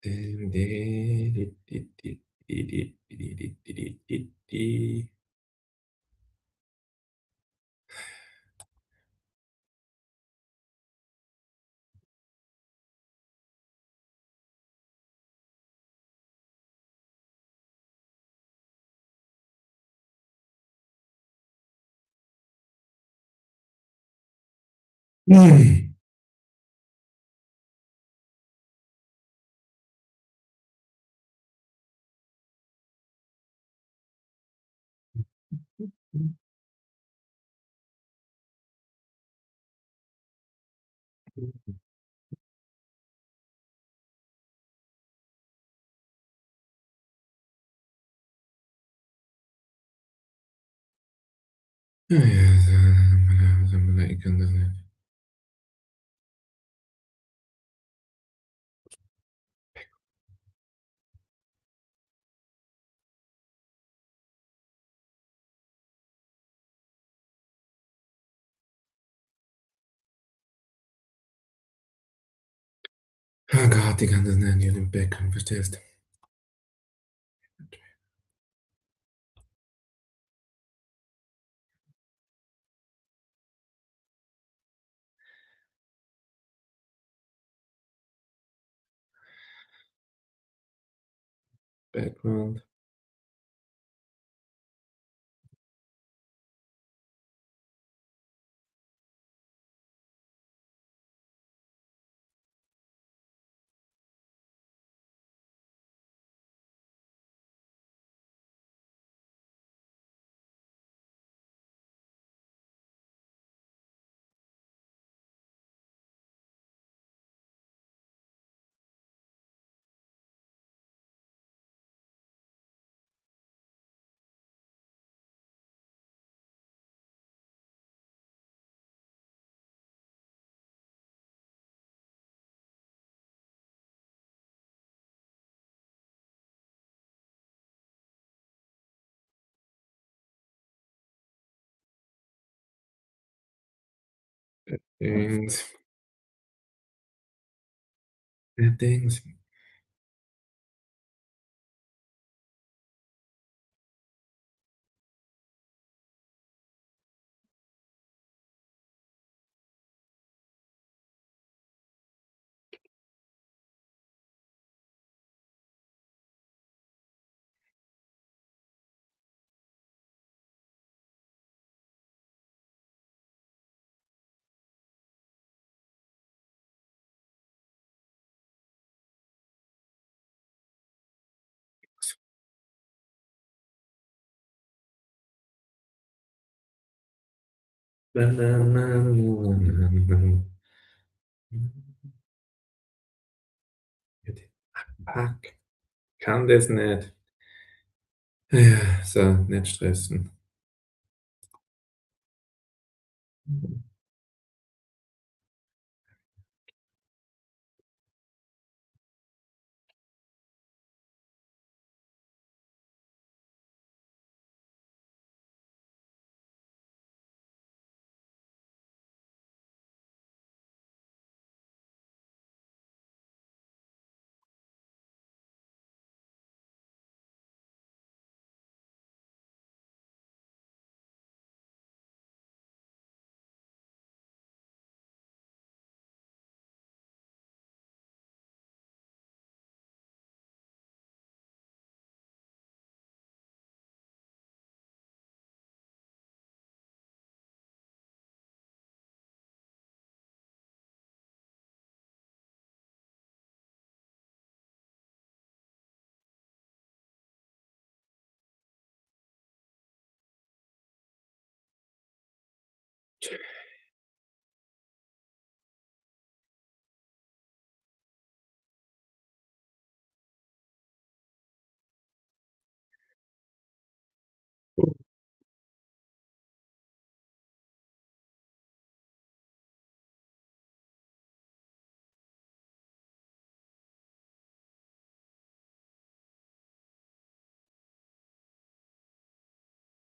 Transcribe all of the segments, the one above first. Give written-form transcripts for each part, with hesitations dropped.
Ik kan dat niet. Oh Gott, ich kann das nicht in den Becken, verstehst? Background. Things. Things. Fuck. Kann das nicht. Ja, so, nicht stressen.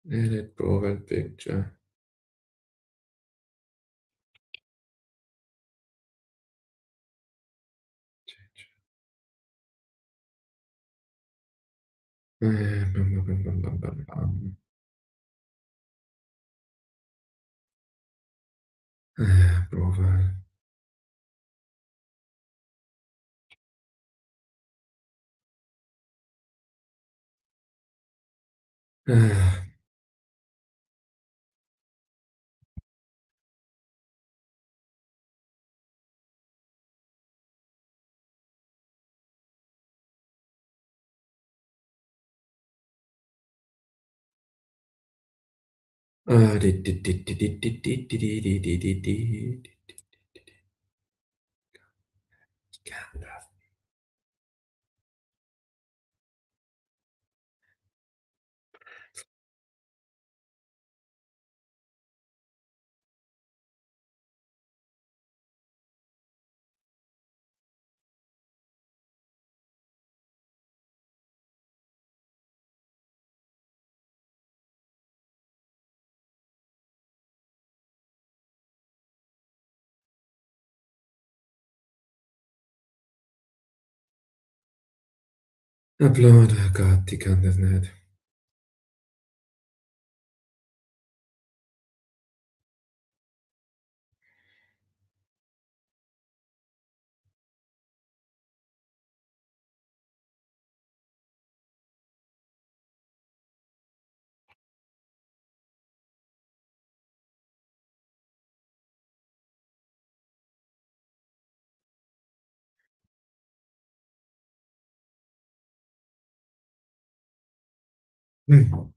Edit profile picture. Bam, bam, bam, bam, bam, bam. Prova. Ah, ich kann das. Applaus, oh Gott, ich kann das nicht. Hm.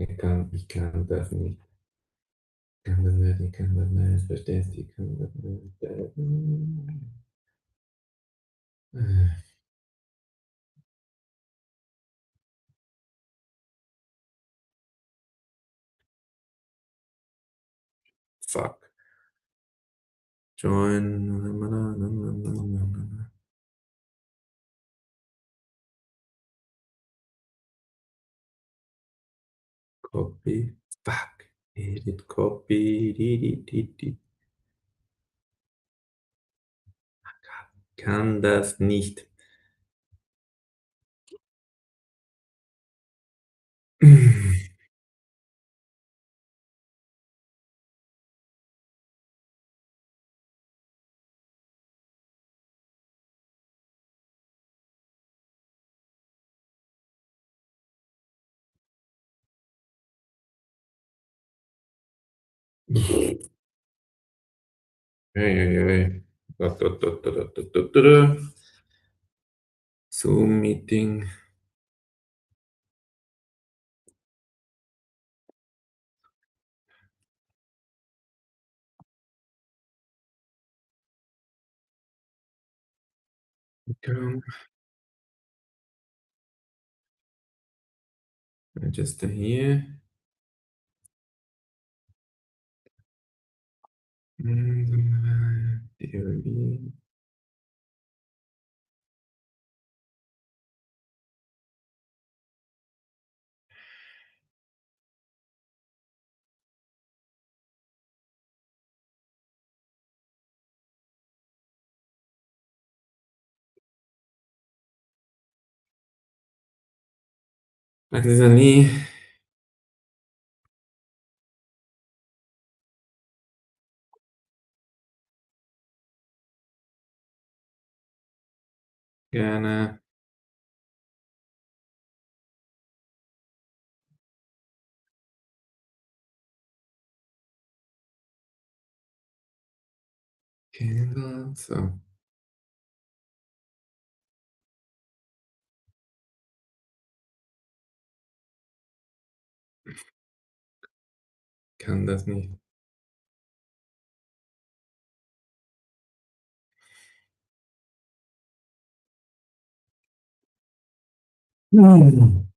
Ich kann das nicht. Ich kann das nicht, ich kann das nicht. Verstehst du? Ich kann das nicht. Fuck. Join. Copy. Fuck. Edit copy. Kann das nicht. Hey, hey, hey. Zoom Meeting. Come. Register here. Theory. Das ist ja nie. Gerne. Kinder. So. Kann das nicht. Mhm.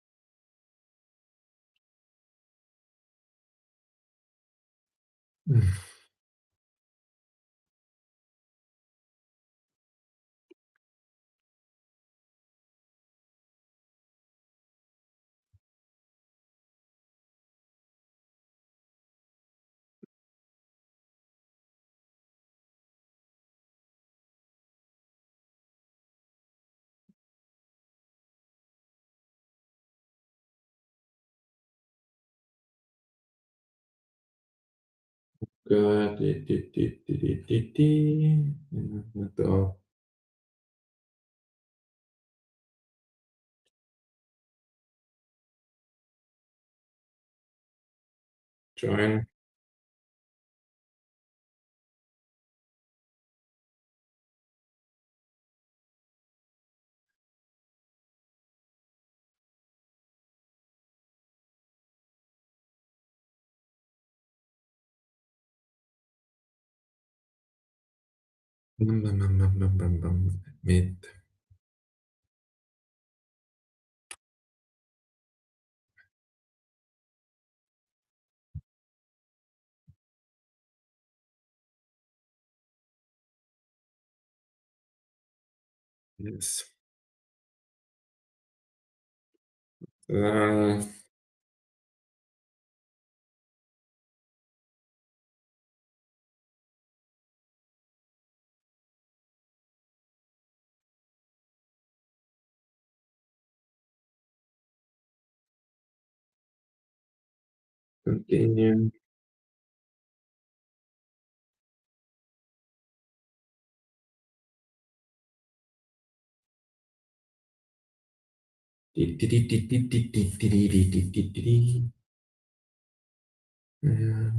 Da, join. Bam, bam, bam, bam, bam, bam, bam. Mit. Yes. Äh, continue. Di, di, di, di, di, di, di, di, di, di, di, di, di, di. Ja.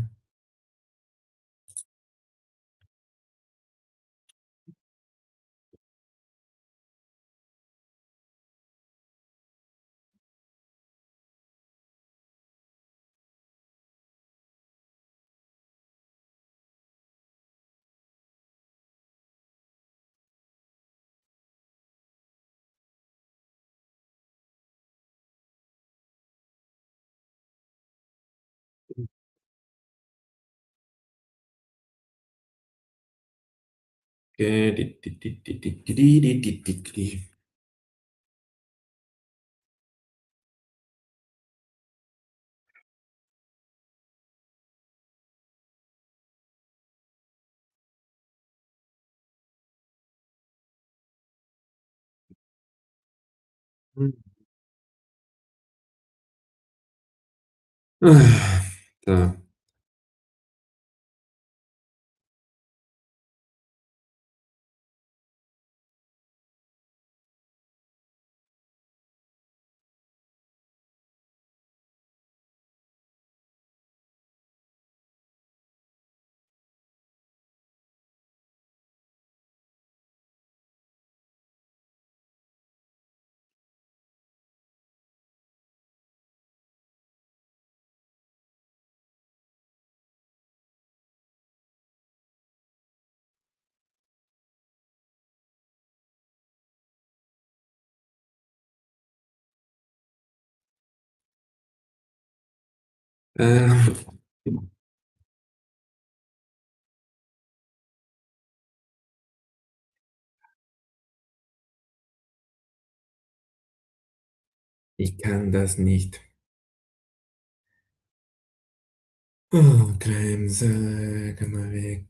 Di, di, di, di, di, di, di, di, di, di, di. Da. Ähm, ich kann das nicht. Oh, Grenze, komm mal weg.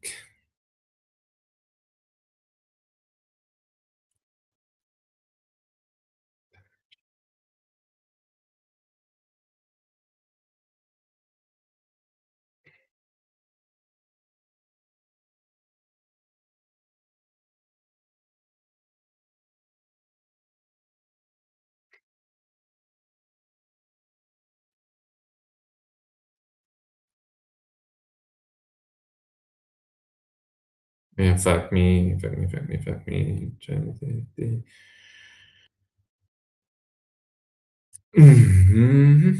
Yeah, fuck me, fuck me, fuck me, fuck me. Mhm.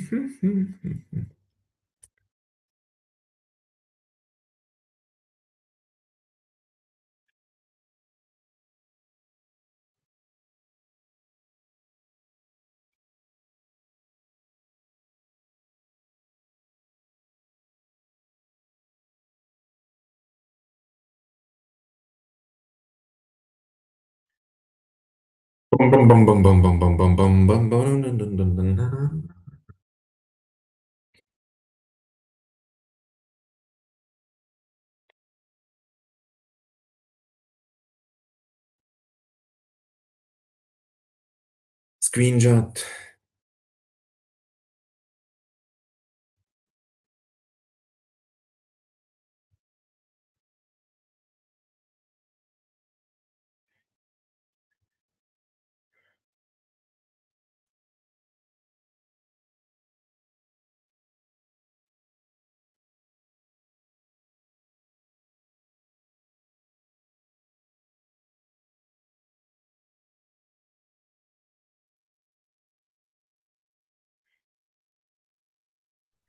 Bum, bum, bum, bum, bum, bum, bum, bum, bum, bum, bum, dun, dun, dun, dun, dun. Screenshot.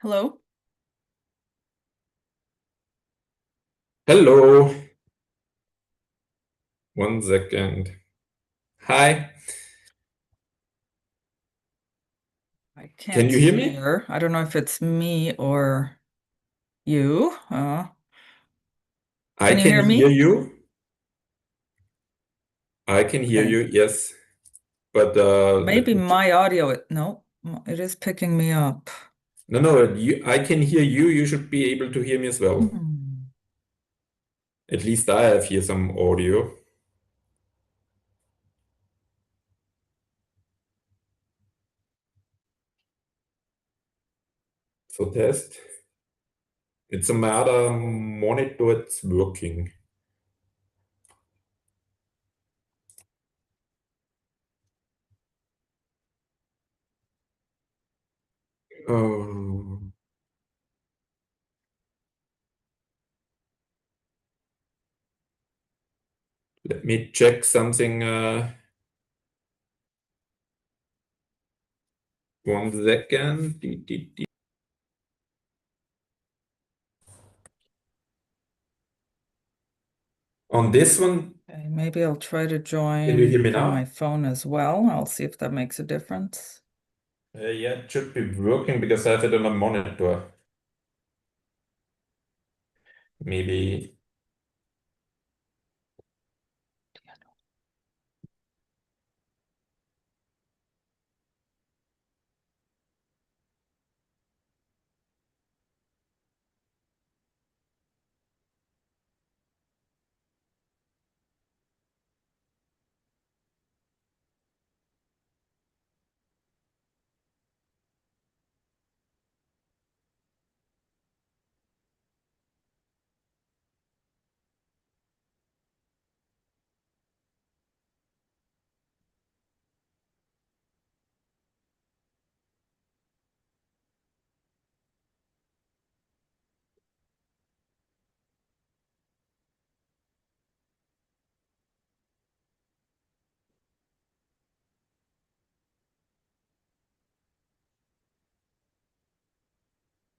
Hello. Hello. 1 second. Hi. I Can can't you hear me? hear. I don't know if it's me or you. I Can you can hear hear me? you. I can hear Okay. you, yes. But let Maybe me my audio, no, it is picking me up. no, no, I can hear you. You should be able to hear me as well. Hmm. At least I have here some audio. So test. It's a matter monitor it's working. Oh, let me check something. 1 second. On this one, Okay, maybe I'll try to can you hear join me from now? my phone as well. I'll see if that makes a difference. Yeah, it should be working because I have it on a monitor. Maybe.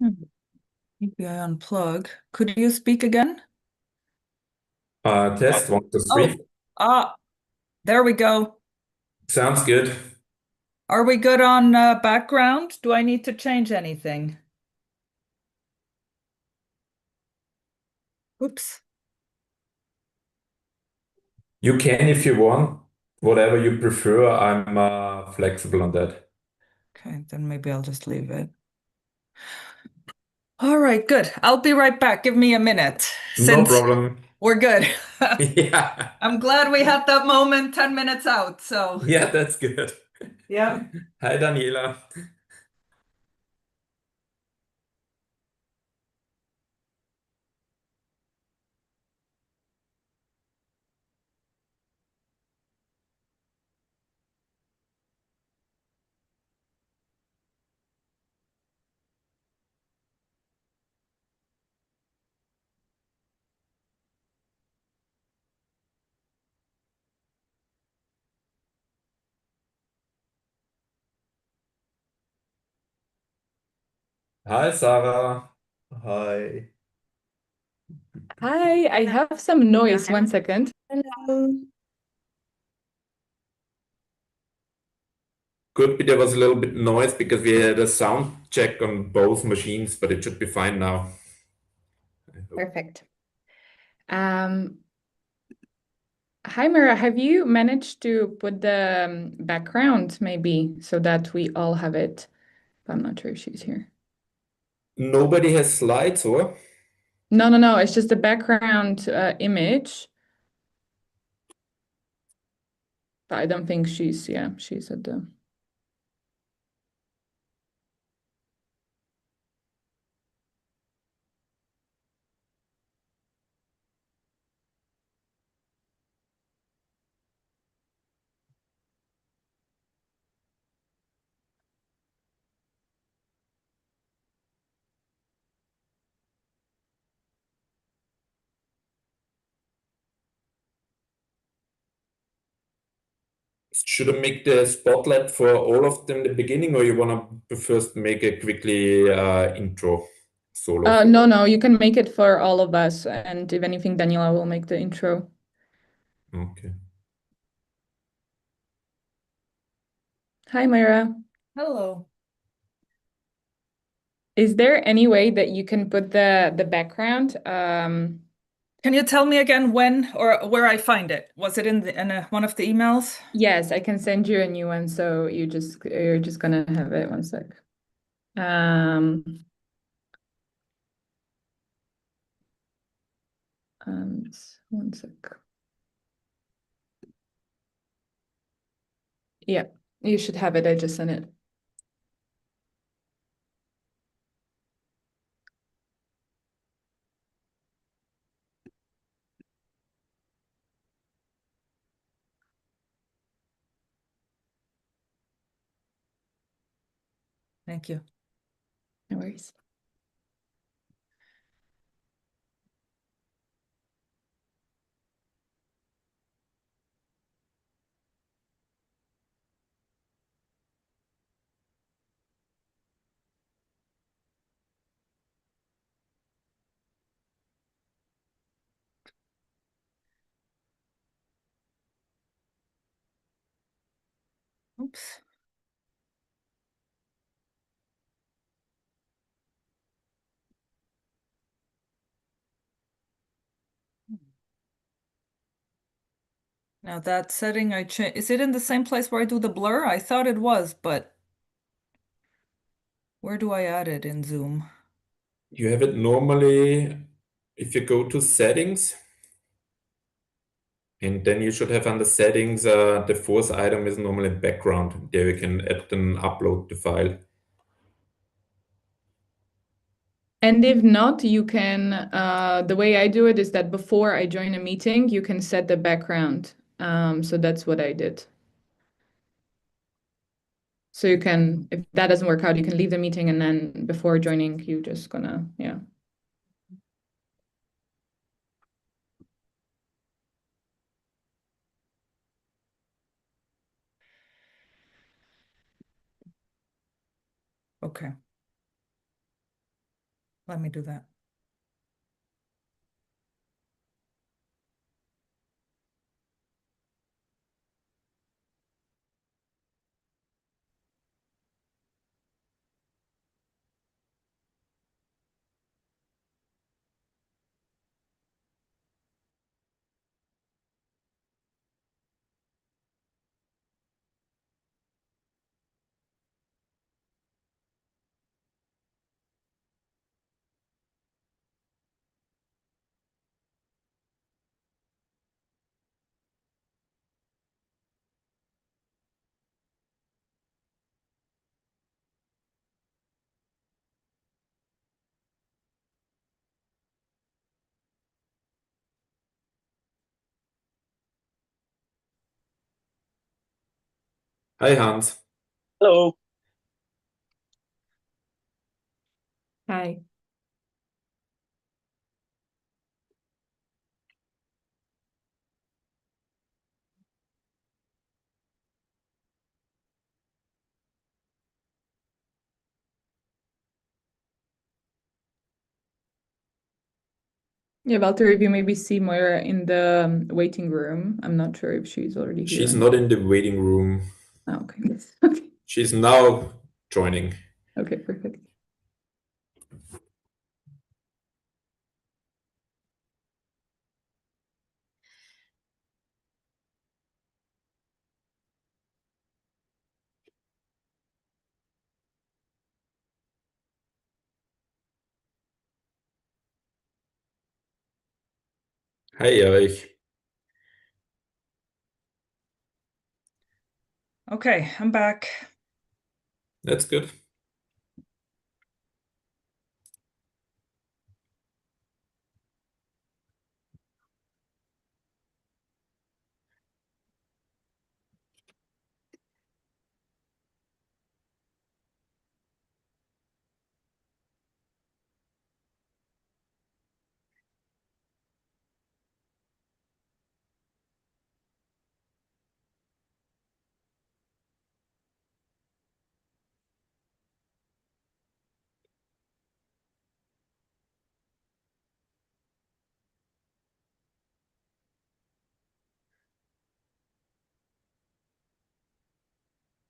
Hmm. Maybe I unplug. Could you speak again? Test 1, 2, Oh, 3. ah, there we go. Sounds good. Are we good on background? Do I need to change anything? Oops. You can if you want, whatever you prefer. I'm flexible on that. Okay, then maybe I'll just leave it. All right, good. I'll be right back. Give me a minute No since problem. we're good. Yeah. I'm glad we had that moment 10 minutes out. So, Yeah, that's good. yeah. Hi, Daniela. Hi, Sarah. Hi. Hi, I have some noise. 1 second. Hello. Could be there was a little bit noise because we had a sound check on both machines, but it should be fine now. I hope. Perfect. Um, Hi, Mira. Have you managed to put the background maybe so that we all have it? I'm not sure if she's here. Nobody has slides, or? No. It's just the background image. But I don't think she's at the. Should I make the spotlight for all of them in the beginning, or you want to first make a quickly intro solo? No, you can make it for all of us. And if anything, Daniela will make the intro. Okay. Hi, Myra. Hello. Is there any way that you can put the background? Can you tell me again when or where I find it? Was it in one of the emails? Yes, I can send you a new one. So you're just gonna have it one sec. And one sec. Yeah, you should have it. I just sent it. Thank you. No worries. Oops. Now that setting I changed, is it in the same place where I do the blur? I thought it was, but where do I add it in Zoom? You have it normally if you go to settings, and then you should have under settings, the fourth item is normally background. There you can add and upload the file. And if not, you can, the way I do it is that before I join a meeting, you can set the background. So that's what I did. So you can, if that doesn't work out, you can leave the meeting and then before joining, you just gonna, yeah. Okay. Let me do that. Hi, Hans. Hello. Hi. Yeah, Walter, if you maybe see Moira in the waiting room, I'm not sure if she's already here. She's not in the waiting room. Oh, okay. Okay. She's now joining. Okay, perfect. Hi, Erich. Okay, I'm back. That's good.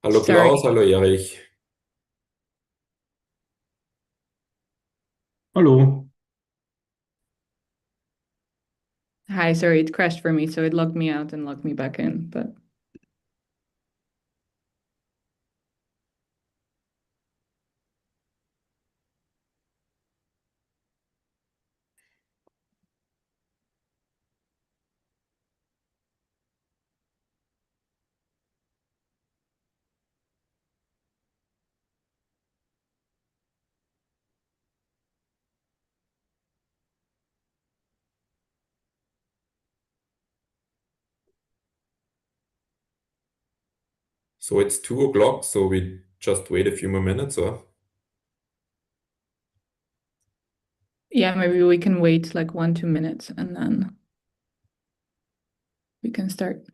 Hallo Sorry. Klaus, hallo Erich. Hallo. Hi, sorry, it crashed for me, so it logged me out and logged me back in, but So it's 2 o'clock, so we just wait a few more minutes, or? yeah, maybe we can wait like 1, 2 minutes and then we can start.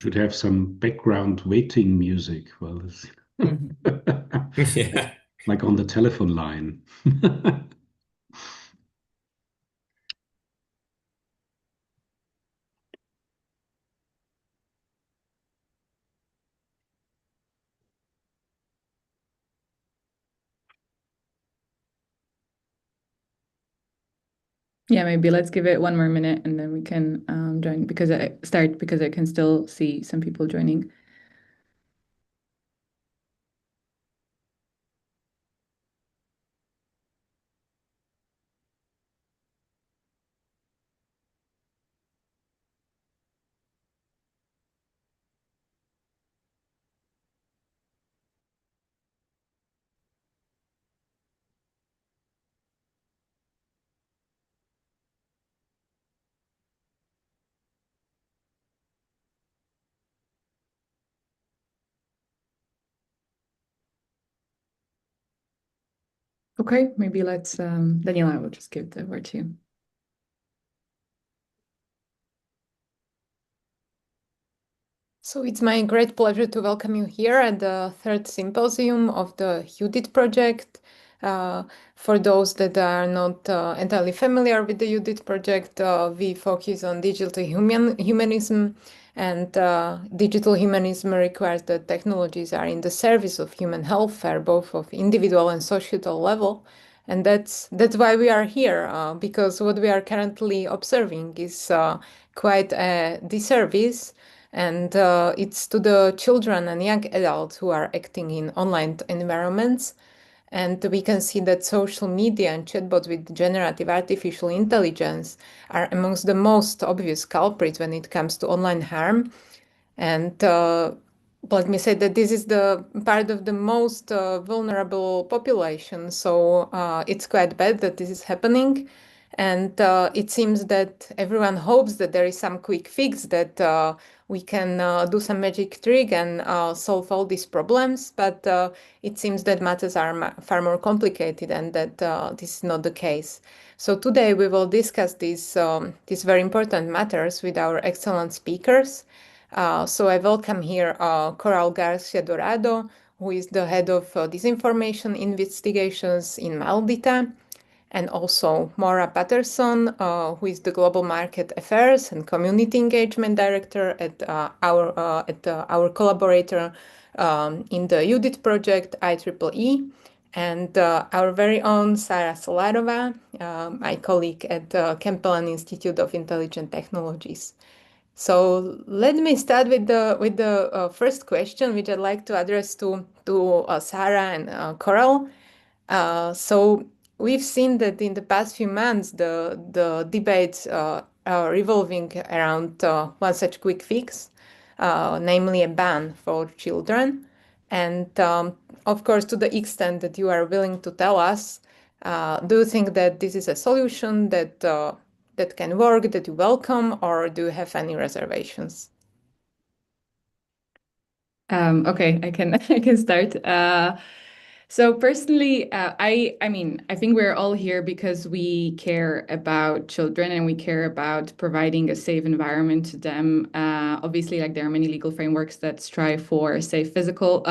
Should have some background waiting music. Well, it's Yeah. like on the telephone line. Yeah, maybe let's give it 1 more minute and then we can join because I can still see some people joining. Okay, maybe let's Daniela, I will just give the word to you. So it's my great pleasure to welcome you here at the third symposium of the UDIT project. For those that are not entirely familiar with the UDIT project, we focus on digital humanism, and digital humanism requires that technologies are in the service of human welfare, both of individual and societal level. And that's why we are here, because what we are currently observing is quite a disservice. And it's to the children and young adults who are acting in online environments. And we can see that social media and chatbots with generative artificial intelligence are amongst the most obvious culprits when it comes to online harm. And let me say that this is the part of the most vulnerable population. So it's quite bad that this is happening. And it seems that everyone hopes that there is some quick fix that we can do some magic trick and solve all these problems. But it seems that matters are far more complicated and that this is not the case. So today we will discuss these very important matters with our excellent speakers. So I welcome here Coral Garcia Dorado, who is the head of disinformation investigations in Maldita, and also Maura Patterson, who is the Global Market Affairs and Community Engagement Director at our collaborator in the UDIT project, IEEE, and our very own Sara Solarova, my colleague at the Kempelan Institute of Intelligent Technologies. So let me start with the first question, which I'd like to address to Sara and Coral. So we've seen that in the past few months, the debates are revolving around one such quick fix, namely a ban for children. And of course, to the extent that you are willing to tell us, do you think that this is a solution that that can work, that you welcome, or do you have any reservations? Okay, I can I can start. So personally, I mean, I think we're all here because we care about children and we care about providing a safe environment to them. Obviously, like there are many legal frameworks that strive for a safe physical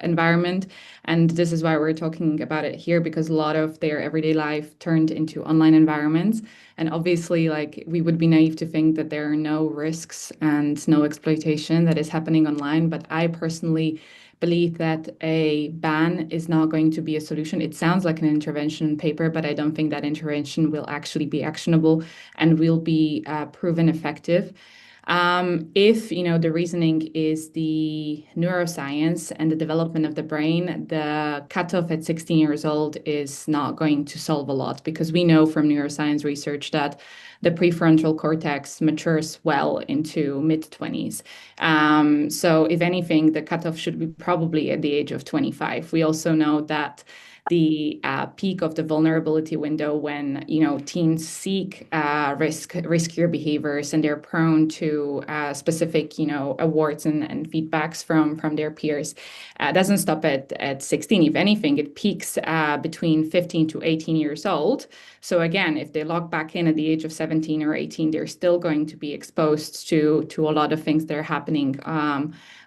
environment, and this is why we're talking about it here because a lot of their everyday life turned into online environments. And obviously, like we would be naive to think that there are no risks and no exploitation that is happening online. But I personally believe that a ban is not going to be a solution. It sounds like an intervention paper, but I don't think that intervention will actually be actionable and will be proven effective. If the reasoning is the neuroscience and the development of the brain, the cutoff at 16 years old is not going to solve a lot because we know from neuroscience research that the prefrontal cortex matures well into mid-20s. So if anything, the cutoff should be probably at the age of 25. We also know that the peak of the vulnerability window when teens seek riskier behaviors and they're prone to specific awards and feedbacks from their peers doesn't stop at 16. If anything, it peaks between 15 to 18 years old. So again, if they log back in at the age of 17 or 18, they're still going to be exposed to a lot of things that are happening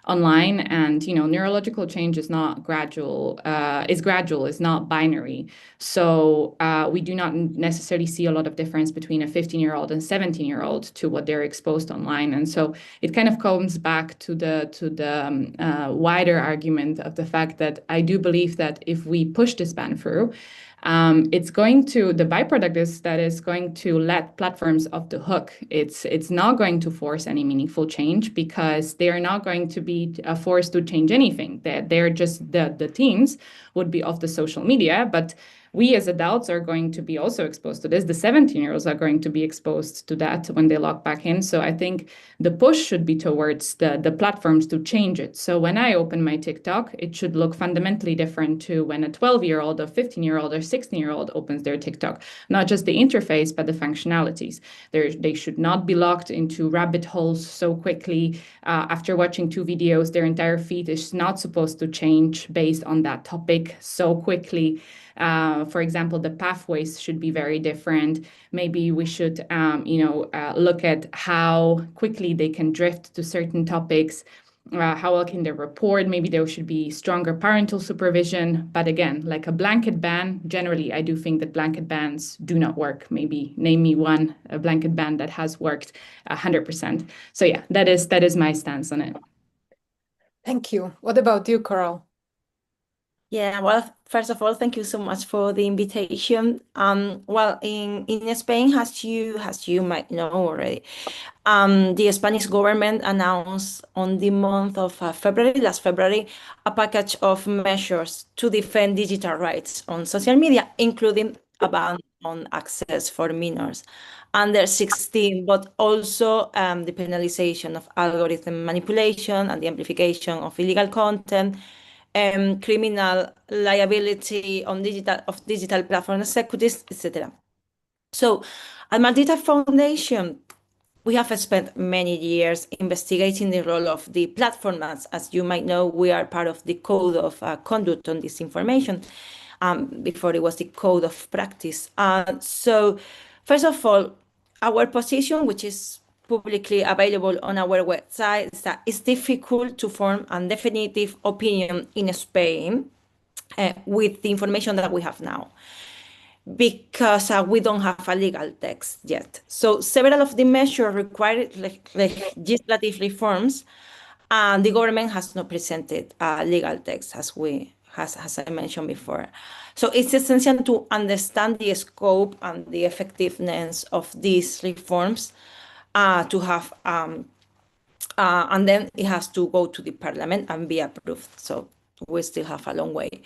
online. And neurological change is not gradual, is not binary. So we do not necessarily see a lot of difference between a 15-year-old and 17-year-old to what they're exposed online. And so it kind of comes back to the wider argument of the fact that I do believe that if we push this ban through, the byproduct is that it's going to let platforms off the hook. It's not going to force any meaningful change because they are not going to be forced to change anything. They're just the teens would be off the social media, but we as adults are going to be also exposed to this. The 17-year-olds are going to be exposed to that when they log back in. So I think the push should be towards the platforms to change it. So when I open my TikTok, it should look fundamentally different to when a 12-year-old, a 15-year-old, or 16-year-old opens their TikTok. Not just the interface, but the functionalities. They should not be locked into rabbit holes so quickly. After watching 2 videos, their entire feed is not supposed to change based on that topic so quickly. For example, the pathways should be very different. Maybe we should, look at how quickly they can drift to certain topics. How well can they report? Maybe there should be stronger parental supervision. But again, like a blanket ban, generally, I do think that blanket bans do not work. Maybe name me a blanket ban that has worked 100%. So yeah, that is my stance on it. Thank you. What about you, Coral? Yeah, well, first of all, thank you so much for the invitation. Well, in Spain, as you might know already, the Spanish government announced on the month of last February, a package of measures to defend digital rights on social media, including a ban on access for minors under 16, but also the penalization of algorithm manipulation and the amplification of illegal content, criminal liability on digital platform executives, etc. So at Maldita Foundation, we have spent many years investigating the role of the platform. As you might know, we are part of the Code of Conduct on Disinformation. Before it was the Code of Practice. So first of all, our position, which is publicly available on our website, is that it's difficult to form a definitive opinion in Spain with the information that we have now, because we don't have a legal text yet. So several of the measures require legislative reforms, and the government has not presented a legal text as I mentioned before. So it's essential to understand the scope and the effectiveness of these reforms to have and then it has to go to the parliament and be approved. So we still have a long way.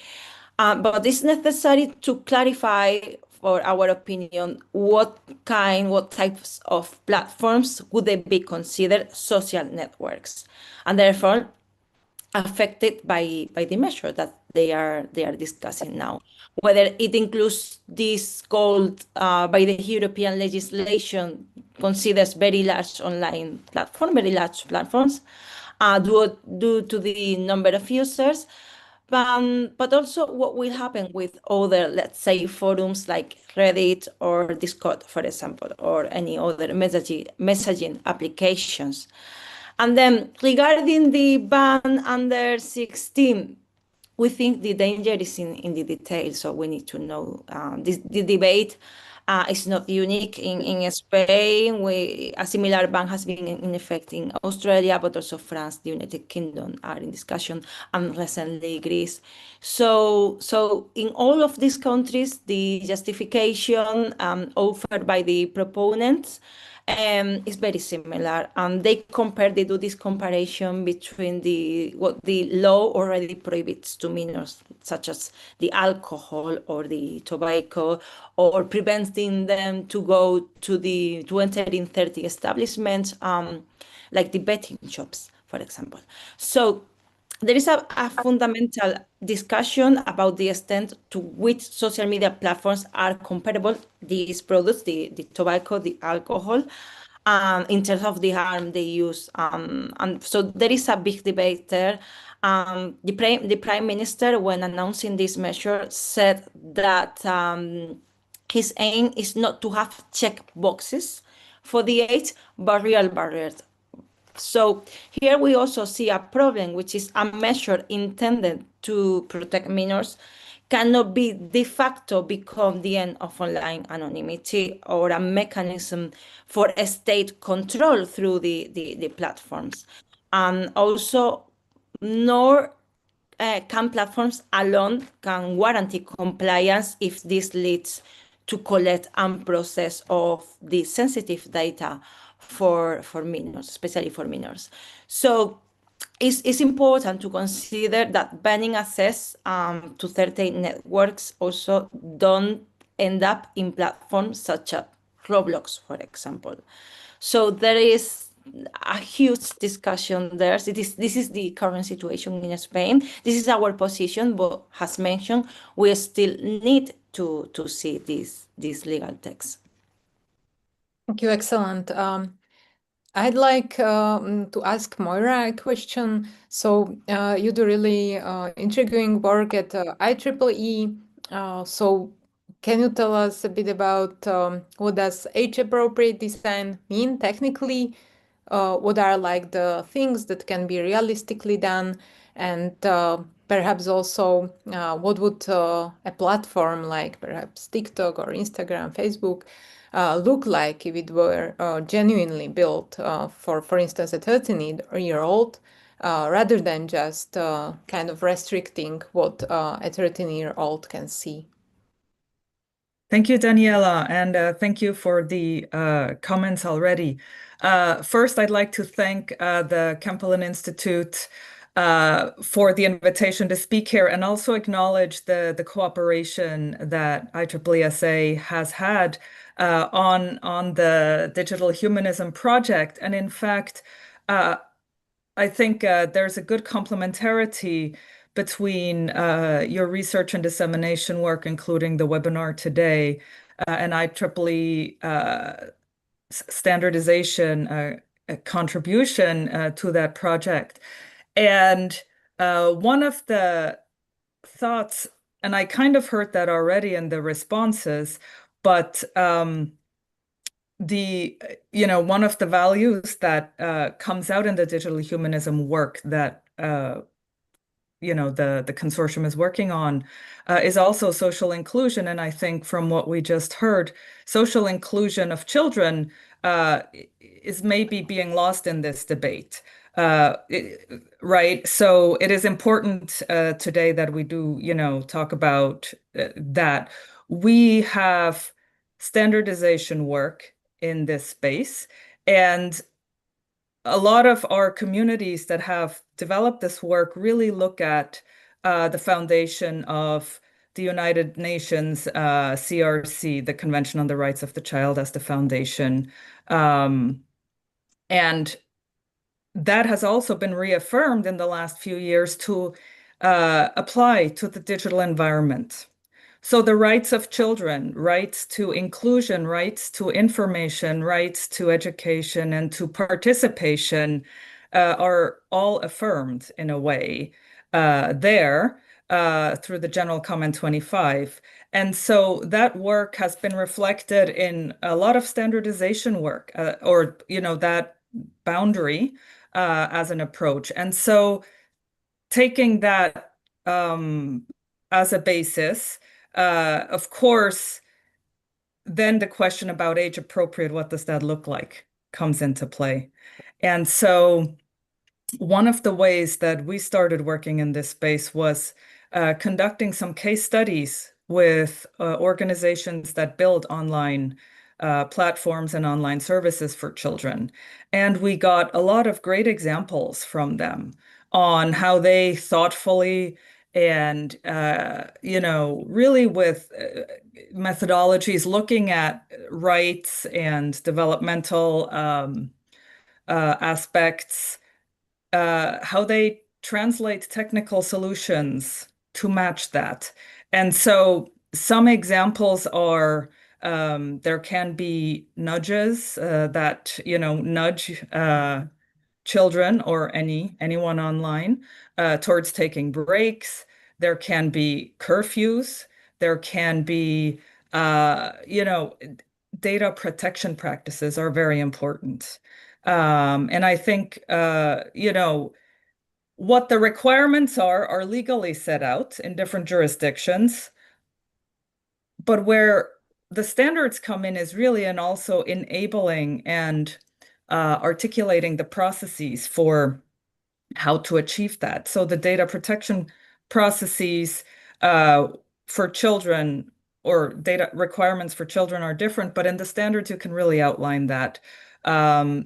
But it's necessary to clarify, for our opinion, what types of platforms would they be considered social networks, and therefore affected by the measure that they are discussing now. Whether it includes this called by the European legislation considers very large platforms due to the number of users, but also what will happen with other, let's say, forums like Reddit or Discord, for example, or any other messaging applications. And then regarding the ban under 16, we think the danger is in the details, so we need to know. The debate is not unique in Spain. A similar ban has been in effect in Australia, but also France, the United Kingdom are in discussion, and recently Greece. So in all of these countries, the justification offered by the proponents is very similar, and they do this comparison between what the law already prohibits to minors, such as the alcohol or the tobacco, or preventing them to enter in 30 establishments, like the betting shops, for example. So there is a fundamental discussion about the extent to which social media platforms are comparable, these products, the tobacco, the alcohol, in terms of the harm they use. And so there is a big debate there. The Prime Minister, when announcing this measure, said that his aim is not to have check boxes for the age, but real barriers. So here we also see a problem, which is a measure intended to protect minors cannot be de facto become the end of online anonymity or a mechanism for state control through the platforms. And also, nor can platforms alone can guarantee compliance if this leads to collect and process of the sensitive data for minors, especially for minors. So it's important to consider that banning access to certain networks also don't end up in platforms such as Roblox, for example. So there is a huge discussion there. This is the current situation in Spain. This is our position, but as mentioned, we still need to see these legal texts. Thank you, excellent. I'd like to ask Moira a question. So you do really intriguing work at IEEE. So can you tell us a bit about what does age-appropriate design mean technically? What are like the things that can be realistically done? And perhaps also what would a platform like perhaps TikTok or Instagram, Facebook, look like if it were genuinely built for instance, a 13-year-old, rather than just kind of restricting what a 13-year-old can see? Thank you, Daniela, and thank you for the comments already. First, I'd like to thank the Kempelen Institute for the invitation to speak here, and also acknowledge the cooperation that IEEE has had on the Digital Humanism project. And in fact, I think there's a good complementarity between your research and dissemination work, including the webinar today, and IEEE standardization contribution to that project. And one of the thoughts, and I kind of heard that already in the responses, but one of the values that comes out in the digital humanism work that the consortium is working on is also social inclusion. And I think from what we just heard, social inclusion of children is maybe being lost in this debate. Right? So it is important today that we do, talk about that. We have standardization work in this space, and a lot of our communities that have developed this work really look at the foundation of the United Nations CRC, the Convention on the Rights of the Child, as the foundation. And that has also been reaffirmed in the last few years to apply to the digital environment. So the rights of children, rights to inclusion, rights to information, rights to education, and to participation are all affirmed in a way there through the General Comment 25. And so that work has been reflected in a lot of standardization work or, that boundary as an approach. And so taking that as a basis, of course, then the question about age appropriate, what does that look like, comes into play. And so one of the ways that we started working in this space was conducting some case studies with organizations that build online platforms and online services for children. And we got a lot of great examples from them on how they thoughtfully and, really with methodologies looking at rights and developmental aspects, how they translate technical solutions to match that. And so some examples are there can be nudges that, nudge children or anyone online towards taking breaks. There can be curfews. There can be, data protection practices are very important. And I think, what the requirements are legally set out in different jurisdictions. But where the standards come in is really in also enabling and articulating the processes for how to achieve that. So the data protection processes for children or data requirements for children are different, but in the standards you can really outline that.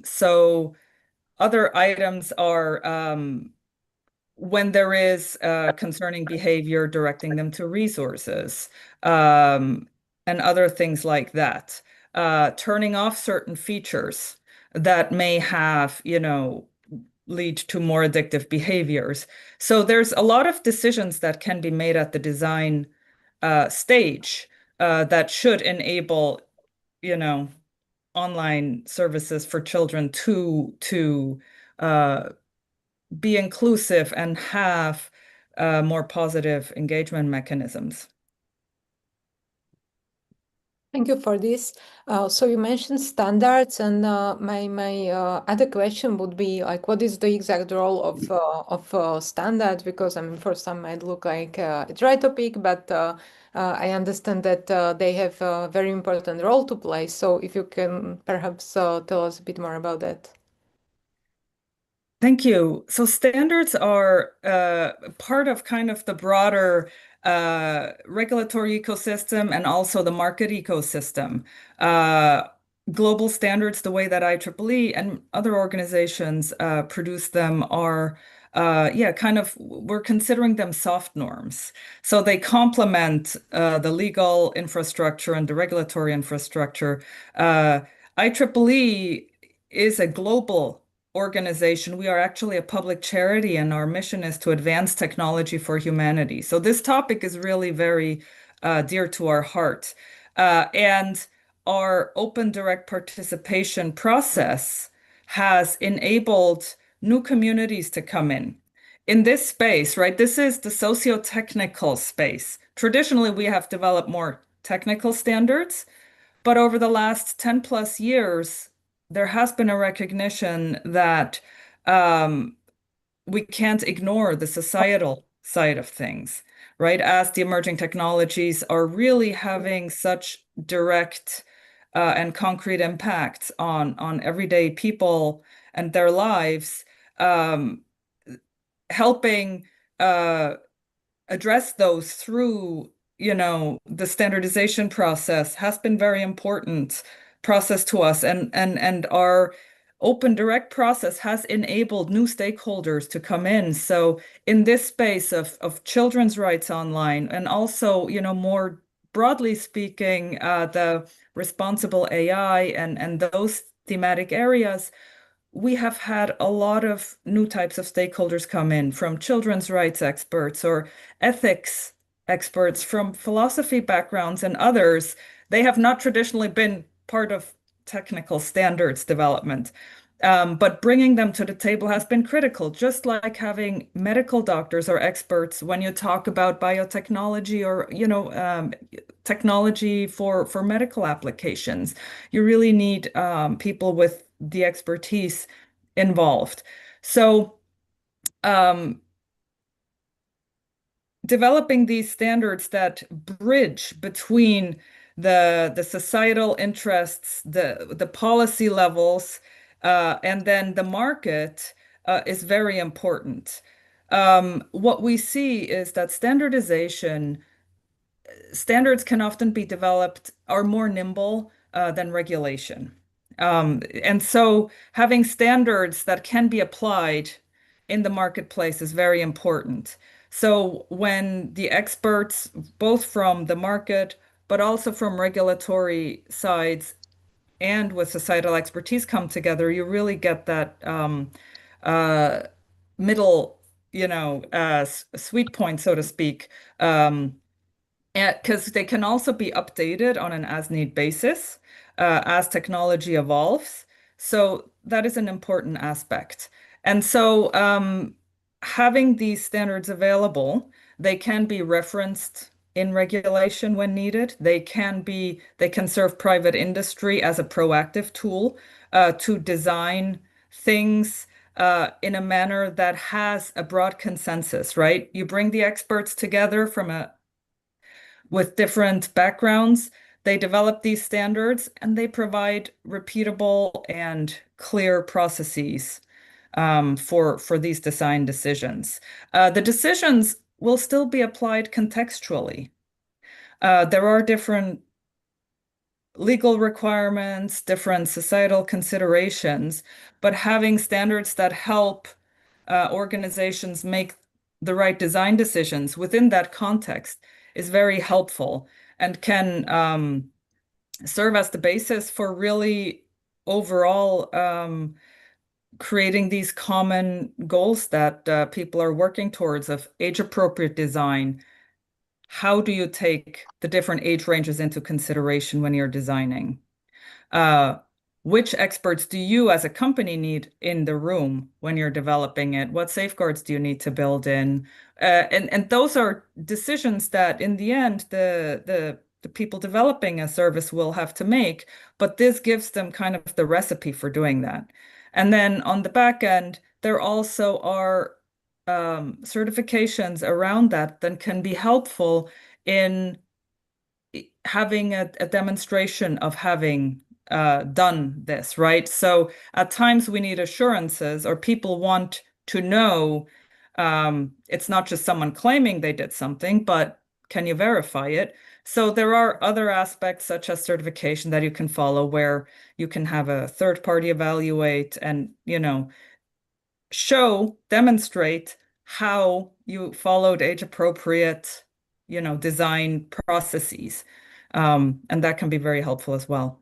So other items are when there is concerning behavior, directing them to resources, and other things like that. Turning off certain features that may have, lead to more addictive behaviors. So there's a lot of decisions that can be made at the design stage that should enable, online services for children to be inclusive and have more positive engagement mechanisms. Thank you for this. So you mentioned standards, and my other question would be like, what is the exact role of standards? Because I mean, for some might look like a dry topic, but I understand that they have a very important role to play. So if you can perhaps tell us a bit more about that. Thank you. So standards are part of kind of the broader regulatory ecosystem and also the market ecosystem. Global standards, the way that IEEE and other organizations produce them are, we're considering them soft norms. So they complement the legal infrastructure and the regulatory infrastructure. IEEE is a global organization. We are actually a public charity, and our mission is to advance technology for humanity. So this topic is really very dear to our heart. And our open direct participation process has enabled new communities to come in this space, right? This is the socio-technical space. Traditionally, we have developed more technical standards, but over the last 10 plus years, there has been a recognition that we can't ignore the societal side of things, right? As the emerging technologies are really having such direct and concrete impacts on everyday people and their lives, helping address those through, the standardization process has been very important process to us, and our open direct process has enabled new stakeholders to come in. So in this space of children's rights online, and also, more broadly speaking, the responsible AI and those thematic areas, we have had a lot of new types of stakeholders come in, from children's rights experts or ethics experts from philosophy backgrounds and others. They have not traditionally been part of technical standards development. But bringing them to the table has been critical, just like having medical doctors or experts when you talk about biotechnology or, technology for medical applications. You really need people with the expertise involved. So developing these standards that bridge between the societal interests, the policy levels, and then the market is very important. What we see is that standards can often be developed, are more nimble than regulation. And so having standards that can be applied in the marketplace is very important. So when the experts, both from the market, but also from regulatory sides and with societal expertise come together, you really get that uh, middle, sweet point, so to speak. Because they can also be updated on an as-need basis as technology evolves. So that is an important aspect. And so having these standards available, they can be referenced in regulation when needed. They can serve private industry as a proactive tool to design things in a manner that has a broad consensus, right? You bring the experts together with different backgrounds. They develop these standards and they provide repeatable and clear processes for these design decisions. The decisions will still be applied contextually. There are different legal requirements, different societal considerations, but having standards that help organizations make the right design decisions within that context is very helpful and can serve as the basis for really overall creating these common goals that people are working towards of age-appropriate design. How do you take the different age ranges into consideration when you're designing? Which experts do you as a company need in the room when you're developing it? What safeguards do you need to build in? And those are decisions that in the end the people developing a service will have to make, but this gives them kind of the recipe for doing that. And then on the back end, there also are certifications around that can be helpful in having a demonstration of having done this, right? So at times we need assurances, or people want to know it's not just someone claiming they did something, but can you verify it? So there are other aspects such as certification that you can follow where you can have a third party evaluate and, demonstrate how you followed age appropriate, design processes. And that can be very helpful as well.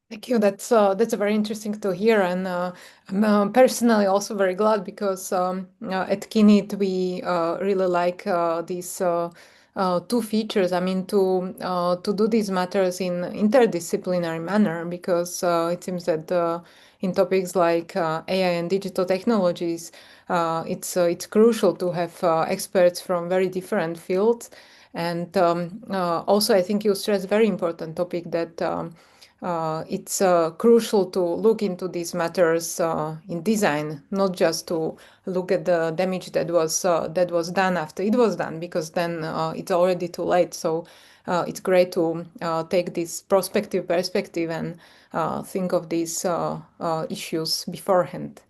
Thank you. That's very interesting to hear, and I'm personally also very glad because at Kinit we really like these two features. I mean, to do these matters in interdisciplinary manner, because it seems that in topics like AI and digital technologies, it's crucial to have experts from very different fields. And also, I think you stress a very important topic that it's crucial to look into these matters in design, not just to look at the damage that was done after it was done, because then it's already too late. So it's great to take this prospective perspective and think of these issues beforehand.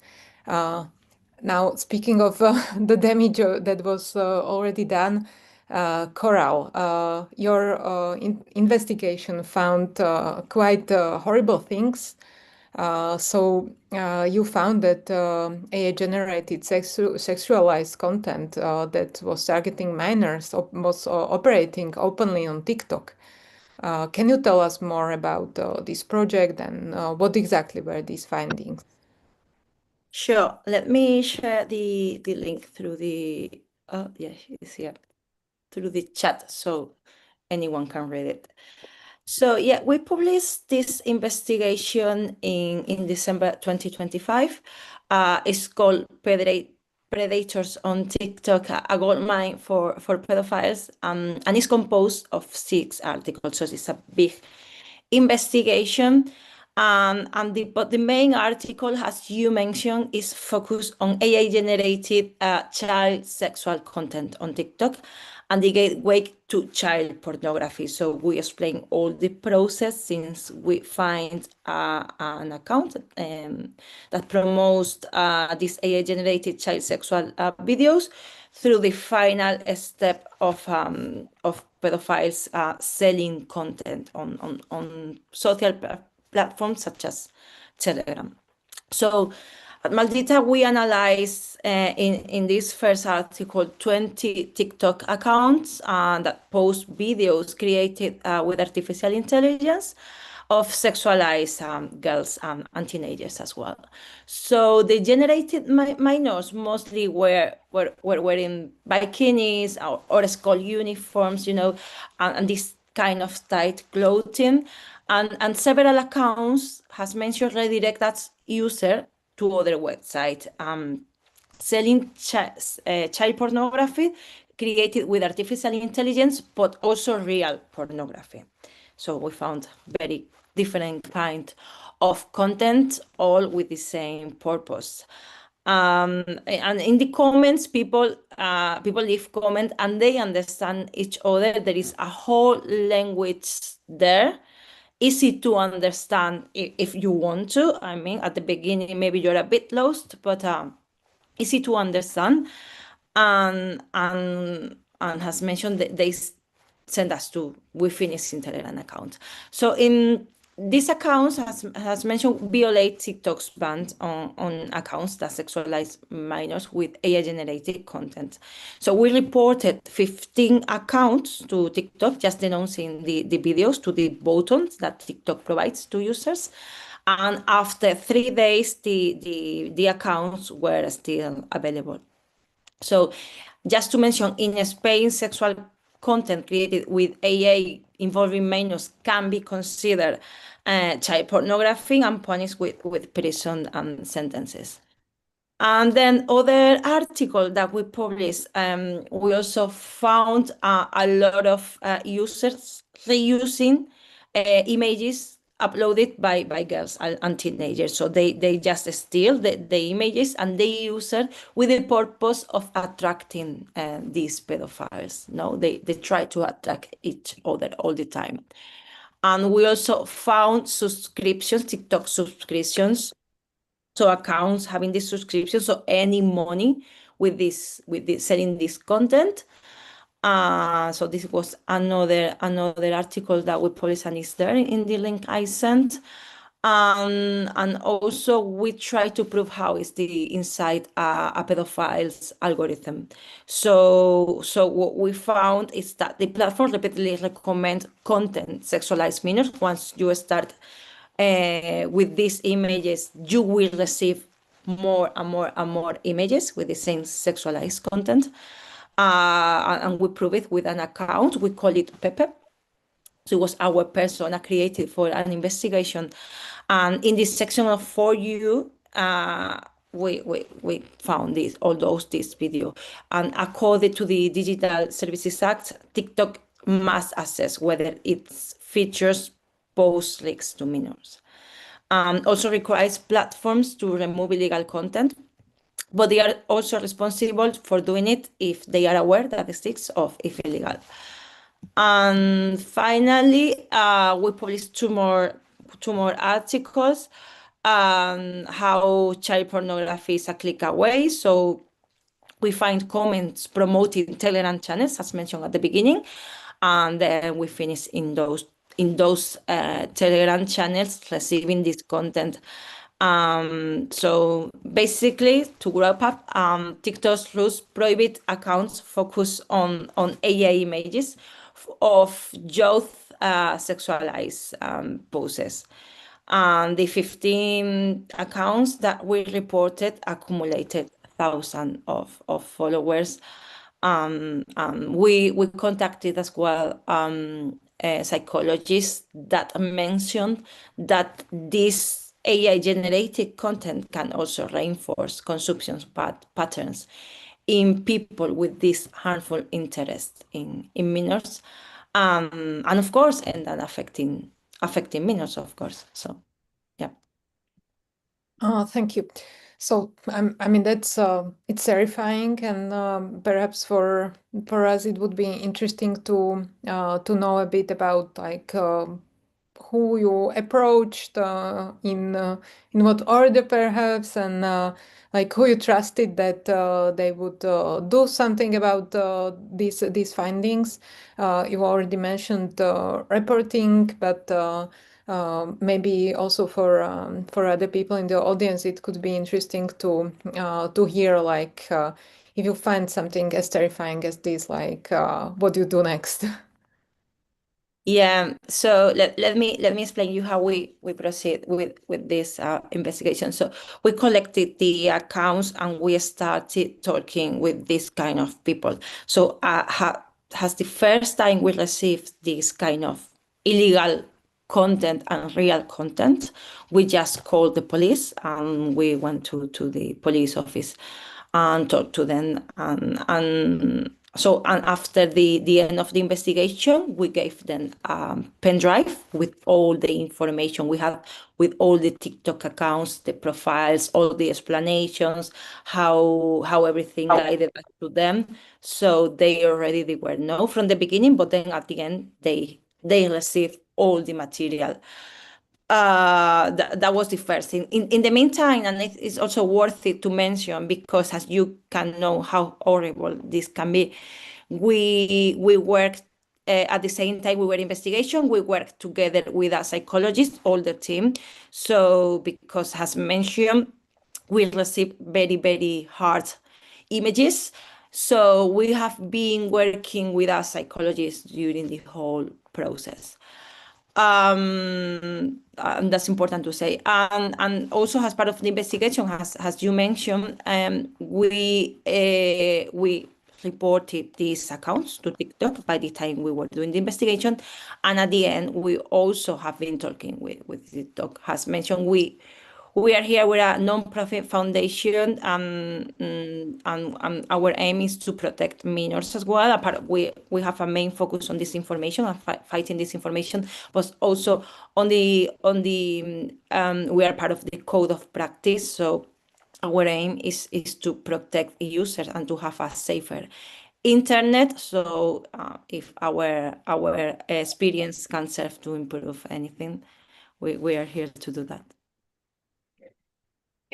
Now, speaking of the damage that was already done, Coral, your investigation found quite horrible things. So you found that AI-generated sexualized content that was targeting minors was operating openly on TikTok. Can you tell us more about this project and what exactly were these findings? Sure. Let me share the link through it's here, through the chat, so anyone can read it. So yeah, we published this investigation in December 2025. It's called Predators on TikTok, a goldmine for pedophiles, and it's composed of 6 articles, so it's a big investigation. But the main article, as you mentioned, is focused on AI-generated child sexual content on TikTok and the gateway to child pornography. So we explain all the process since we find an account that promotes these AI-generated child sexual videos through the final step of pedophiles selling content on social platforms such as Telegram. So at Maldita, we analyze in this first article 20 TikTok accounts that post videos created with artificial intelligence of sexualized girls and teenagers as well. So the generated minors mostly were wearing bikinis or school uniforms, and this kind of tight clothing. And several accounts has mentioned redirect that user to other websites, selling child pornography created with artificial intelligence, but also real pornography. So we found very different kind of content, all with the same purpose. And in the comments, people leave comment and they understand each other. There is a whole language there, easy to understand if you want to. I mean, at the beginning, maybe you're a bit lost, but easy to understand. And has mentioned that they send us to We Finish in Telegram account. So in these accounts has mentioned violate TikTok's ban on accounts that sexualize minors with AI-generated content. So we reported 15 accounts to TikTok, just denouncing the videos to the buttons that TikTok provides to users. And after 3 days, the accounts were still available. So just to mention, in Spain, sexual content created with AI involving minors can be considered child pornography and punished with prison sentences. And then other article that we published, we also found a lot of users reusing images uploaded by girls and teenagers. So they just steal the images and they use it with the purpose of attracting these pedophiles. No, they try to attract each other all the time. And we also found subscriptions, TikTok subscriptions. So accounts having this subscription, so any money with this selling this content. So this was another article that we published and is there in the link I sent. And also we try to prove how is the inside a pedophile's algorithm. So what we found is that the platform repeatedly recommend content sexualized minors. Once you start with these images, you will receive more and more images with the same sexualized content. and we prove it with an account. We call it Pepe. So it was our persona created for an investigation. And in this section of For You, we found this video. And according to the Digital Services Act, TikTok must assess whether its features pose risks to minors. Also requires platforms to remove illegal content, but they are also responsible for doing it if they are aware that the risks of if illegal. And finally, we published two more articles. How child pornography is a click away. So we find comments promoting Telegram channels, as mentioned at the beginning, and then we finish in those Telegram channels receiving this content. So basically, to wrap up, TikTok's rules prohibit accounts focus on AI images of youth sexualized poses. And the 15 accounts that we reported accumulated thousands of followers. We contacted as well psychologists that mentioned that this AI-generated content can also reinforce consumption patterns in people with this harmful interest in minors, and of course, and then affecting minors, of course. So, yeah. Thank you. So I mean that's it's terrifying, and perhaps for us it would be interesting to know a bit about like who you approached, in what order perhaps, and like who you trusted that they would do something about these findings. You already mentioned reporting, but maybe also for other people in the audience, it could be interesting to hear like if you find something as terrifying as this, like what do you do next? Yeah, so let me explain you how we proceed with this investigation. So we collected the accounts and we started talking with this kind of people. So has the first time we received this kind of illegal content and real content, we just called the police and we went to the police office and talked to them, and after the end of the investigation, we gave them a pen drive with all the information we had, with all the TikTok accounts, the profiles, all the explanations, how everything guided back to them. So they were know from the beginning, but then at the end they received all the material. That was the first thing. In the meantime, and it's also worth it to mention, because as you can know how horrible this can be, we worked at the same time we were investigation, we worked together with a psychologist, all the team. So because as mentioned, we received very, very hard images. So we have been working with a psychologist during the whole process. And that's important to say. And also as part of the investigation, as you mentioned, we reported these accounts to TikTok by the time we were doing the investigation. And at the end, we also have been talking with TikTok. As mentioned, we are here, we're a non-profit foundation, and our aim is to protect minors as well. We have a main focus on disinformation and fighting disinformation, but also we are part of the code of practice. So our aim is to protect users and to have a safer internet. So if our experience can serve to improve anything, we are here to do that.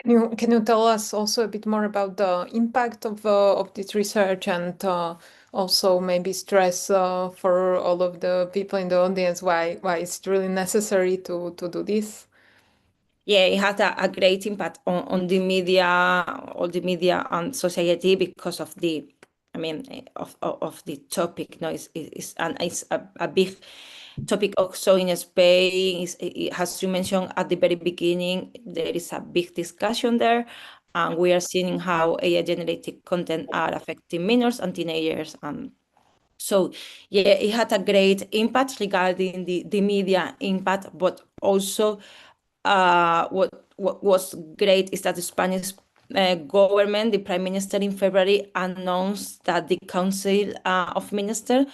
Can you tell us also a bit more about the impact of this research, and also maybe stress for all of the people in the audience why it's really necessary to do this? Yeah, it has a great impact on the media, all the media and society, because of the, I mean, of the topic. No, it's a big topic also in Spain. As you mentioned at the very beginning, there is a big discussion there. And we are seeing how AI-generated content are affecting minors and teenagers. So yeah, it had a great impact regarding the media impact, but also what was great is that the Spanish government, the Prime Minister in February announced that the Council of Ministers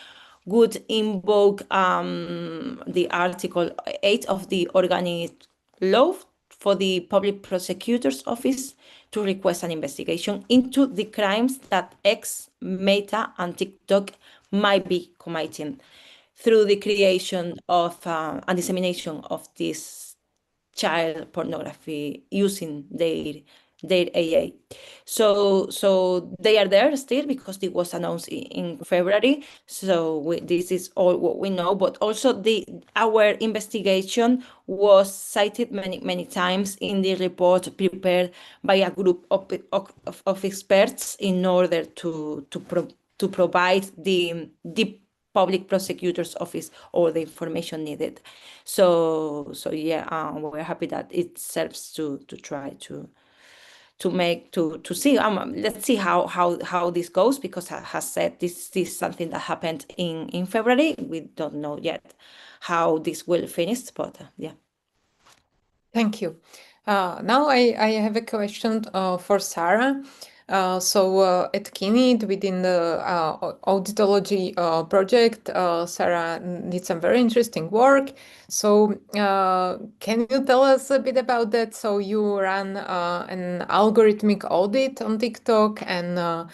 would invoke the Article 8 of the organic law for the Public Prosecutor's Office to request an investigation into the crimes that X, Meta, and TikTok might be committing through the creation of and dissemination of this child pornography using their AI. So they are there still because it was announced in February. So this is all what we know. But also our investigation was cited many times in the report prepared by a group of experts in order to provide the public prosecutor's office all the information needed. So yeah, we're happy that it serves to try to see. Let's see how this goes, because I has said this is something that happened in February. We don't know yet how this will finish, but yeah. Thank you. Now I have a question for Sarah. At KINID, within the auditology project, Sarah did some very interesting work. So can you tell us a bit about that? So you ran an algorithmic audit on TikTok, and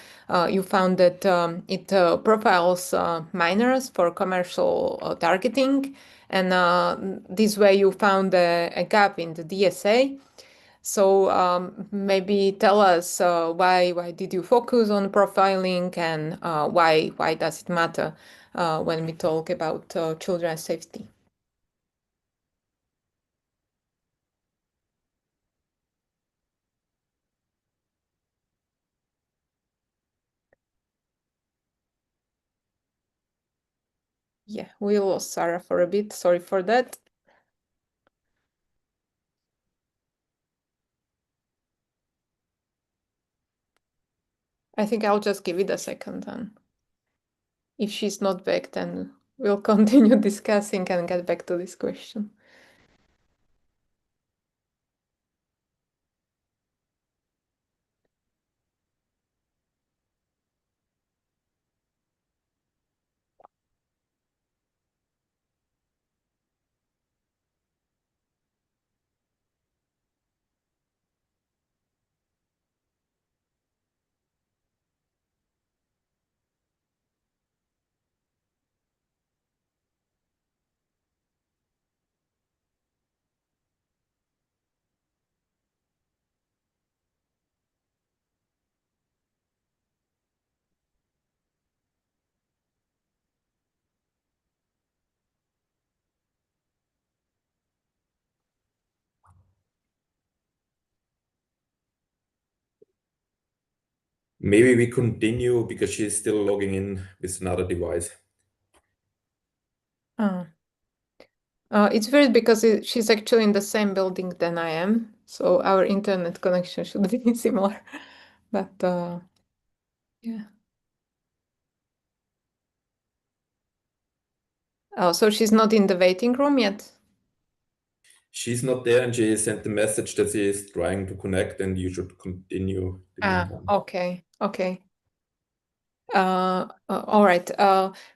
you found that it profiles minors for commercial targeting. And this way you found a gap in the DSA. So maybe tell us why did you focus on profiling, and why does it matter when we talk about children's safety? Yeah, we lost Sarah for a bit. Sorry for that. I think I'll just give it a second, and if she's not back, then we'll continue discussing and get back to this question. Maybe we continue because she's still logging in with another device. It's weird because she's actually in the same building than I am, so our internet connection should be similar. But yeah. Oh, so she's not in the waiting room yet? She's not there, and she sent the message that she is trying to connect, and you should continue. Okay. All right.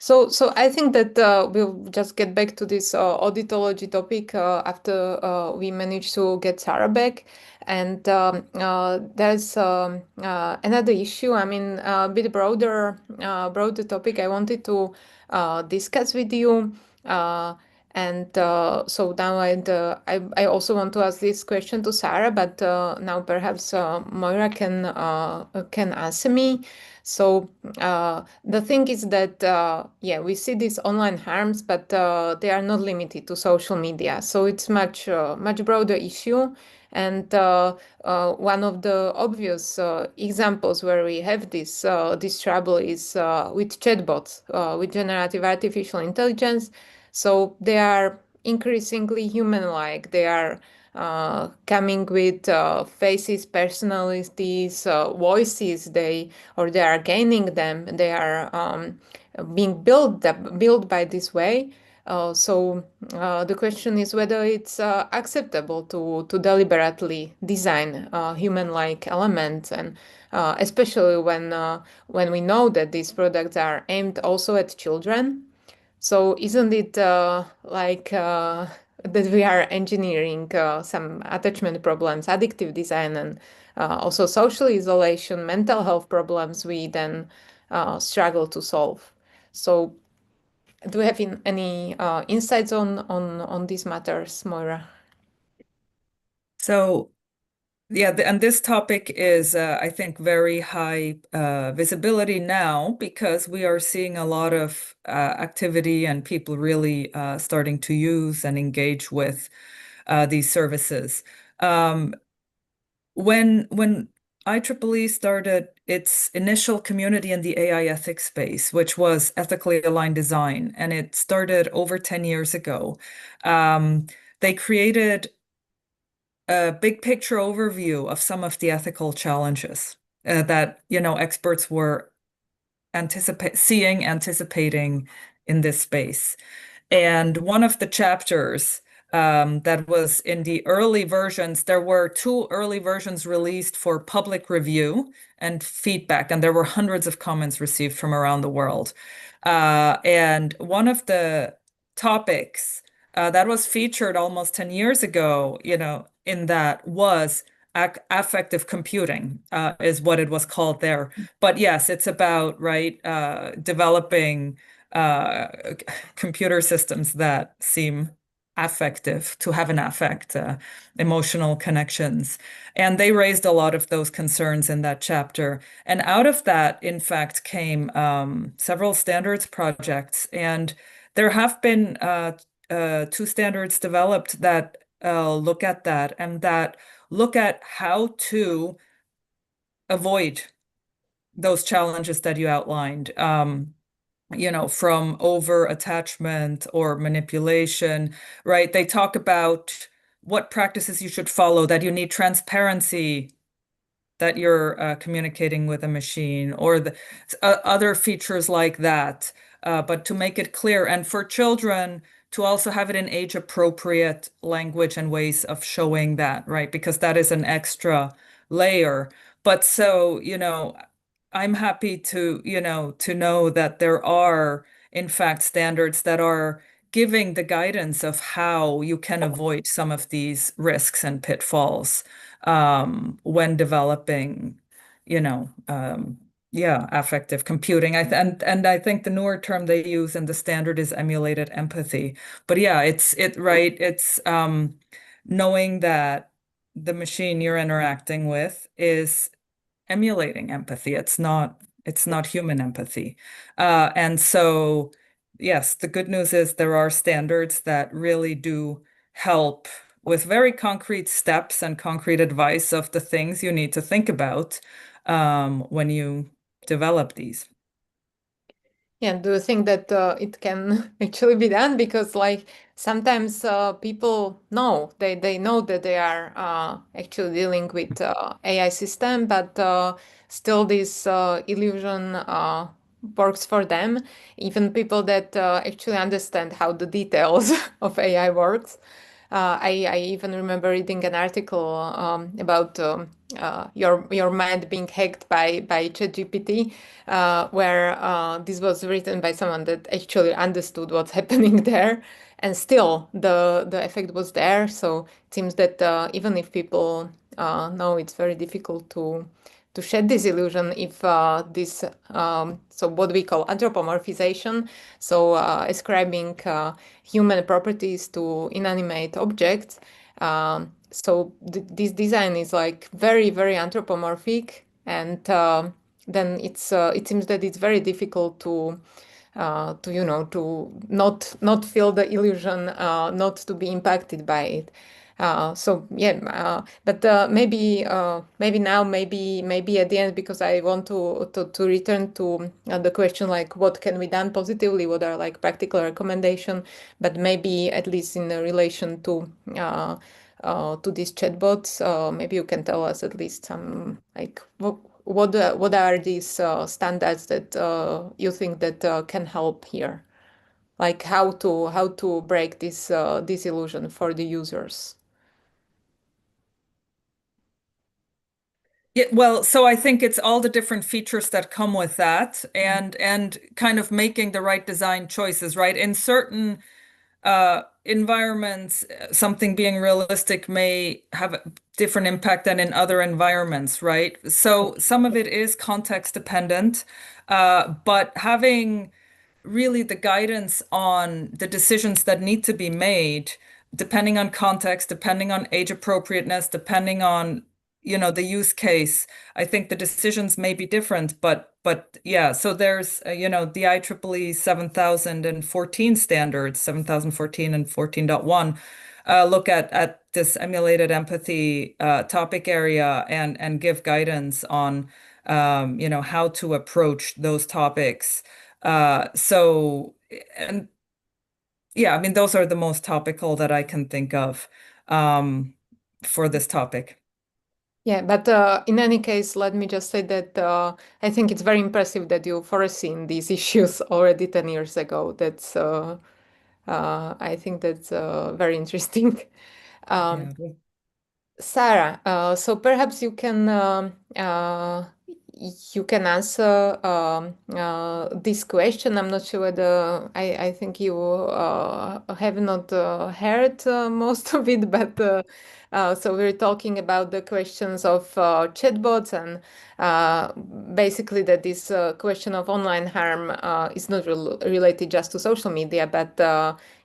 So I think that we'll just get back to this auditology topic after we manage to get Sarah back. And there's another issue. I mean, a bit broader topic I wanted to discuss with you. So now I also want to ask this question to Sarah, but now perhaps Moira can answer me. So the thing is that we see these online harms, but they are not limited to social media. So it's much broader issue. And one of the obvious examples where we have this trouble is with chatbots, with generative artificial intelligence. So they are increasingly human-like. They are coming with faces, personalities, voices. They are gaining them. They are being built by this way. So the question is whether it's acceptable to deliberately design human-like elements, and especially when we know that these products are aimed also at children. So isn't it that we are engineering some attachment problems, addictive design, and also social isolation, mental health problems we then struggle to solve? So do you have any insights on these matters, Moira? So yeah, and this topic is, I think, very high visibility now because we are seeing a lot of activity and people really starting to use and engage with these services. When IEEE started its initial community in the AI ethics space, which was ethically aligned design, and it started over 10 years ago, they created a big picture overview of some of the ethical challenges that experts were anticipating in this space. And one of the chapters that was in the early versions, there were 2 early versions released for public review and feedback, and there were hundreds of comments received from around the world. And one of the topics that was featured almost 10 years ago, in that was affective computing, is what it was called there. But yes, it's about, right, developing computer systems that seem affective, to have an affect, emotional connections. And they raised a lot of those concerns in that chapter. And out of that, in fact, came several standards projects. And there have been 2 standards developed that look at that and that look at how to avoid those challenges that you outlined. From over attachment or manipulation, right? They talk about what practices you should follow, that you need transparency, that you're communicating with a machine, or the other features like that. But to make it clear, and for children, to also have it in age-appropriate language and ways of showing that, right? Because that is an extra layer. But so, I'm happy to know that there are, in fact, standards that are giving the guidance of how you can avoid some of these risks and pitfalls when developing, affective computing. And I think the newer term they use in the standard is emulated empathy. But yeah, it's knowing that the machine you're interacting with is emulating empathy. It's not human empathy. And so, yes, the good news is there are standards that really do help with very concrete steps and concrete advice of the things you need to think about when you develop these. Yeah, do you think that it can actually be done? Because sometimes people know they know that they are actually dealing with AI system, but still this illusion works for them. Even people that actually understand how the details of AI works. I even remember reading an article about your mind being hacked by ChatGPT, where this was written by someone that actually understood what's happening there, and still the effect was there. So it seems that even if people know, it's very difficult to shed this illusion if this so what we call anthropomorphization, so ascribing human properties to inanimate objects. So this design is very, very anthropomorphic, and then it seems that it's very difficult to not feel the illusion, not to be impacted by it. But maybe now, maybe at the end, because I want to return to the question what can be done positively, what are practical recommendations, but maybe at least in relation to to these chatbots. Maybe you can tell us at least some like what are these standards that you think that can help here? Like how to break this illusion for the users. Yeah, well, so I think it's all the different features that come with that and kind of making the right design choices, right? In certain environments, something being realistic may have a different impact than in other environments, right? So some of it is context dependent, but having really the guidance on the decisions that need to be made, depending on context, depending on age appropriateness, depending on, the use case. I think the decisions may be different, but yeah, so there's, the IEEE 7014 standards, 7014 and 14.1, look at this emulated empathy topic area and give guidance on, how to approach those topics. So, and yeah, I mean, those are the most topical that I can think of for this topic. Yeah, but in any case, let me just say that I think it's very impressive that you foreseen these issues already 10 years ago. That's I think that's very interesting. Yeah. Sarah, so perhaps you can answer this question. I'm not sure whether I think you have not heard most of it, but so we're talking about the questions of chatbots and basically that this question of online harm is not related just to social media, but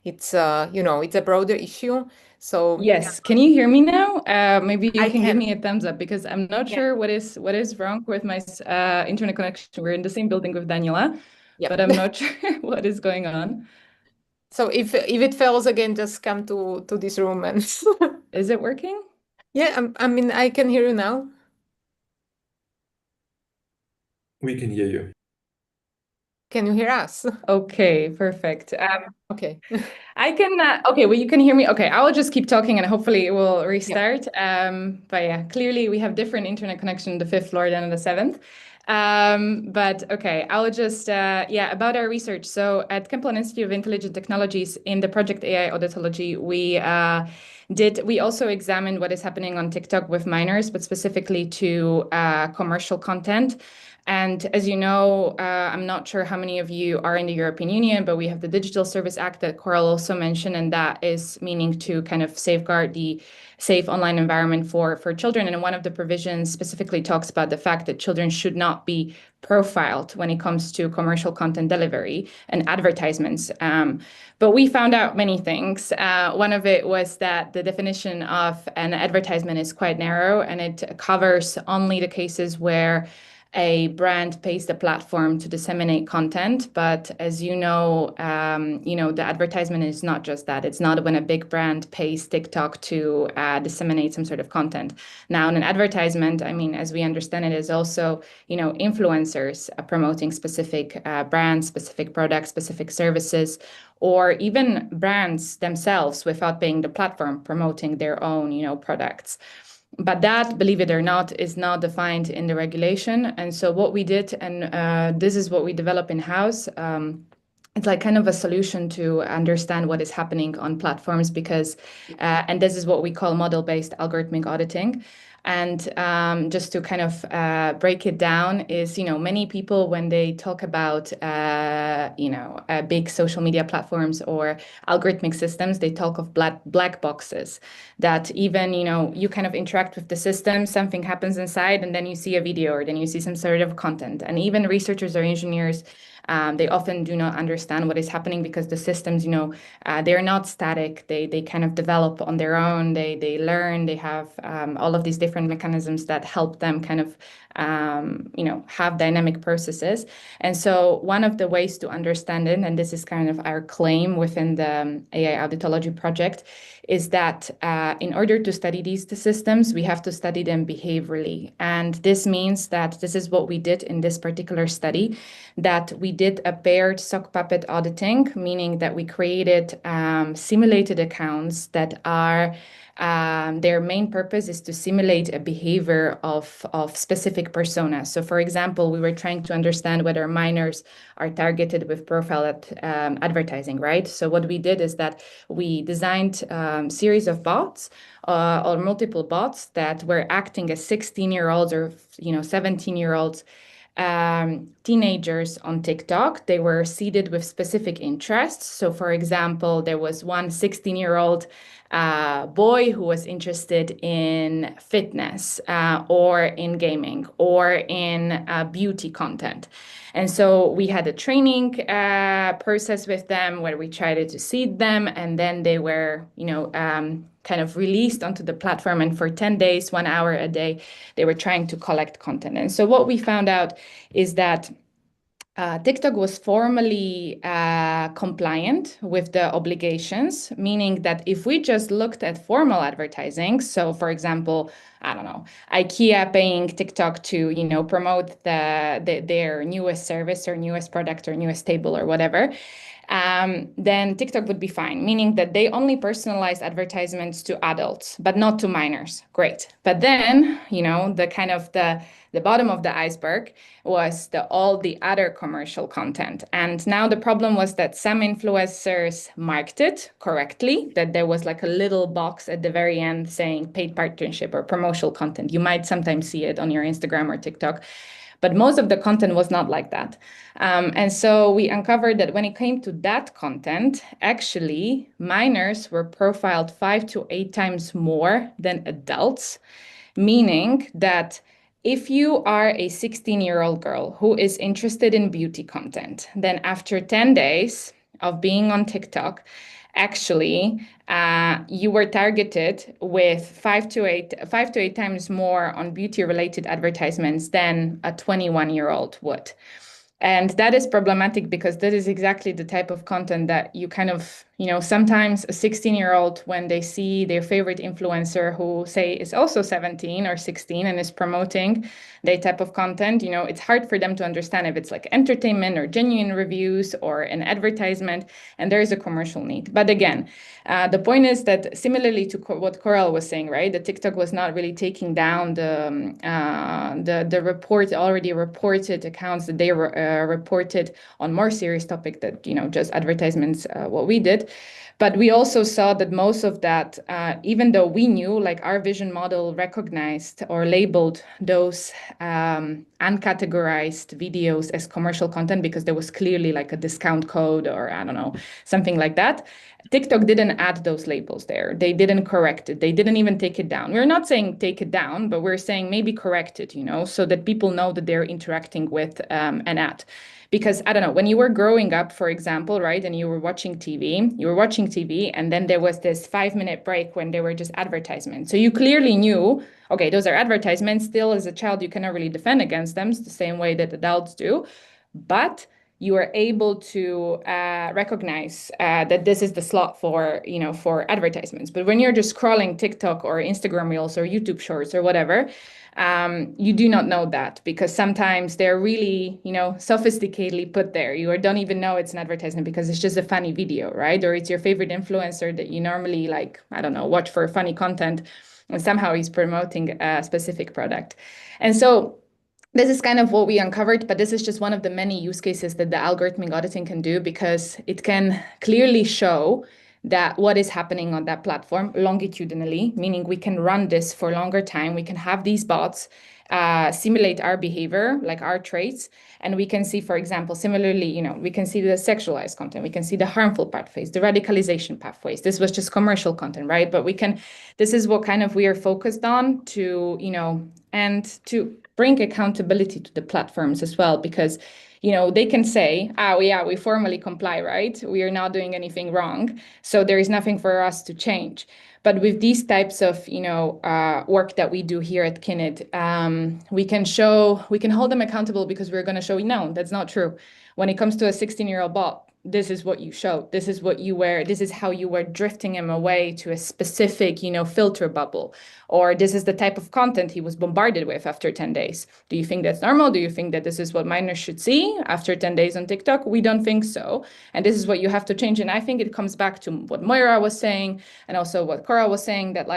it's it's a broader issue. So Yes, can you hear me now? Maybe you I can give can. me a thumbs up because I'm not Yeah. sure what is wrong with my internet connection. We're in the same building with Daniela, Yeah. but I'm not sure what is going on. So if it fails again, just come to this room and Is it working? yeah, I mean I can hear you now. We can hear you. Can you hear us? Okay, perfect. Okay. I can, okay, well, you can hear me. Okay, I will just keep talking and hopefully it will restart. But yeah, clearly we have different internet connection on the fifth floor than on the seventh. But okay, I will just, yeah, about our research. So at Kaplan Institute of Intelligent Technologies in the project AI Auditology, we also examined what is happening on TikTok with minors, but specifically to commercial content. And as you know, I'm not sure how many of you are in the European Union, but we have the Digital Service Act that Coral also mentioned, and that is meaning to kind of safeguard the safe online environment for children. And one of the provisions specifically talks about the fact that children should not be profiled when it comes to commercial content delivery and advertisements. But we found out many things. One of it was that the definition of an advertisement is quite narrow, and it covers only the cases where a brand pays the platform to disseminate content. But as you know, the advertisement is not just that. It's not when a big brand pays TikTok to disseminate some sort of content. Now, in an advertisement, I mean, as we understand it, is also, influencers promoting specific brands, specific products, specific services, or even brands themselves without paying the platform promoting their own, products. But that, believe it or not, is not defined in the regulation. And so what we did, and this is what we develop in-house, it's like kind of a solution to understand what is happening on platforms because, and this is what we call model-based algorithmic auditing. And just to kind of break it down is, many people when they talk about, big social media platforms or algorithmic systems, they talk of black boxes that even, you kind of interact with the system, something happens inside, and then you see a video or then you see some sort of content. And even researchers or engineers, they often do not understand what is happening because the systems, they're not static. They kind of develop on their own. They learn. They have all of these different mechanisms that help them kind of, have dynamic processes. And so one of the ways to understand it, and this is kind of our claim within the AI Auditology project, is that in order to study these systems, we have to study them behaviorally. And this means that this is what we did in this particular study, that we did a paired sock puppet auditing, meaning that we created simulated accounts that are their main purpose is to simulate a behavior of specific personas. So for example, we were trying to understand whether minors are targeted with profile advertising, right? So what we did is that we designed series of bots or multiple bots that were acting as 16-year-olds or 17-year-olds teenagers on TikTok. They were seeded with specific interests. So for example, there was one 16-year-old boy who was interested in fitness or in gaming or in beauty content. And so we had a training process with them where we tried to seed them, and then they were, kind of released onto the platform. And for 10 days, 1 hour a day, they were trying to collect content. And so what we found out is that TikTok was formally compliant with the obligations, meaning that if we just looked at formal advertising, so for example, I don't know, IKEA paying TikTok to, promote their newest service or newest product or newest table or whatever, then TikTok would be fine, meaning that they only personalize advertisements to adults, but not to minors. Great. But then, the kind of the bottom of the iceberg was all the other commercial content. And now the problem was that some influencers marked it correctly, that there was like a little box at the very end saying paid partnership or promotional content. You might sometimes see it on your Instagram or TikTok. But most of the content was not like that. And so we uncovered that when it came to that content, actually, minors were profiled 5 to 8 times more than adults, meaning that if you are a 16-year-old girl who is interested in beauty content, then after 10 days of being on TikTok, actually, you were targeted with 5 to 8 times more on beauty-related advertisements than a 21-year-old would. And that is problematic because that is exactly the type of content that you kind of, sometimes a 16-year-old, when they see their favorite influencer who say is also 17 or 16 and is promoting that type of content, it's hard for them to understand if it's like entertainment or genuine reviews or an advertisement, and there is a commercial need. But again, the point is that similarly to what Coral was saying, right, that TikTok was not really taking down the report already reported accounts that they reported on more serious topic that, just advertisements, what we did. But we also saw that most of that, even though we knew, like our vision model recognized or labeled those uncategorized videos as commercial content because there was clearly like a discount code or I don't know, something like that. TikTok didn't add those labels there. They didn't correct it. They didn't even take it down. We're not saying take it down, but we're saying maybe correct it, so that people know that they're interacting with an ad. Because, I don't know, when you were growing up, for example, right, and you were watching TV, and then there was this 5-minute break when there were just advertisements. So you clearly knew, okay, those are advertisements. Still, as a child, you cannot really defend against them the same way that adults do. But you are able to recognize that this is the slot for advertisements. But when you're just scrolling TikTok or Instagram Reels or YouTube Shorts or whatever, you do not know that because sometimes they're really, sophisticatedly put there. You don't even know it's an advertisement because it's just a funny video, right? Or it's your favorite influencer that you normally watch for funny content, and somehow he's promoting a specific product. And so this is kind of what we uncovered, but this is just one of the many use cases that the algorithmic auditing can do because it can clearly show that what is happening on that platform longitudinally, meaning we can run this for a longer time. We can have these bots simulate our behavior, like our traits, and we can see, for example, similarly, we can see the sexualized content, we can see the harmful pathways, the radicalization pathways. This was just commercial content, right? But this is what kind of we are focused on to, and to bring accountability to the platforms as well, because they can say, we formally comply, right? We are not doing anything wrong. So there is nothing for us to change. But with these types of, work that we do here at Kinit, we can hold them accountable because we're going to show, no, that's not true. When it comes to a 16-year-old bot, this is what you showed, this is what you were, this is how you were drifting him away to a specific, filter bubble, or this is the type of content he was bombarded with after 10 days. Do you think that's normal? Do you think that this is what minors should see after 10 days on TikTok? We don't think so. And this is what you have to change. And I think it comes back to what Moira was saying, and also what Cora was saying, that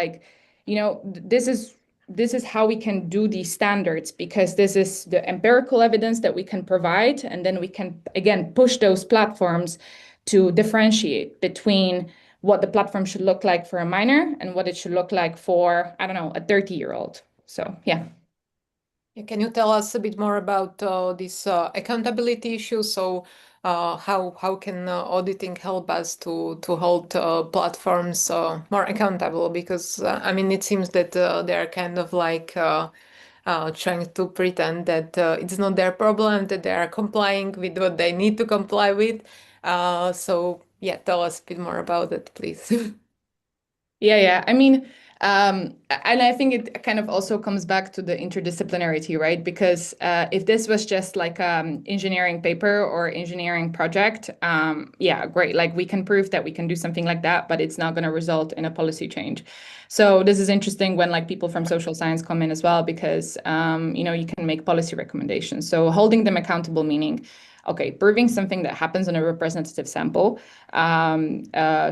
this is how we can do these standards, because this is the empirical evidence that we can provide, and then we can again push those platforms to differentiate between what the platform should look like for a minor and what it should look like for, I don't know, a 30-year-old. So yeah. Can you tell us a bit more about this accountability issue? So how can auditing help us to hold platforms more accountable? Because I mean, it seems that they're kind of like trying to pretend that it's not their problem, that they are complying with what they need to comply with. So yeah, tell us a bit more about it, please. Yeah. I mean, and I think it kind of also comes back to the interdisciplinarity, right? Because if this was just like engineering paper or engineering project, yeah, great. Like we can prove that we can do something like that, but it's not going to result in a policy change. So this is interesting when like people from social science come in as well, because you can make policy recommendations. So holding them accountable, meaning, okay, proving something that happens on a representative sample,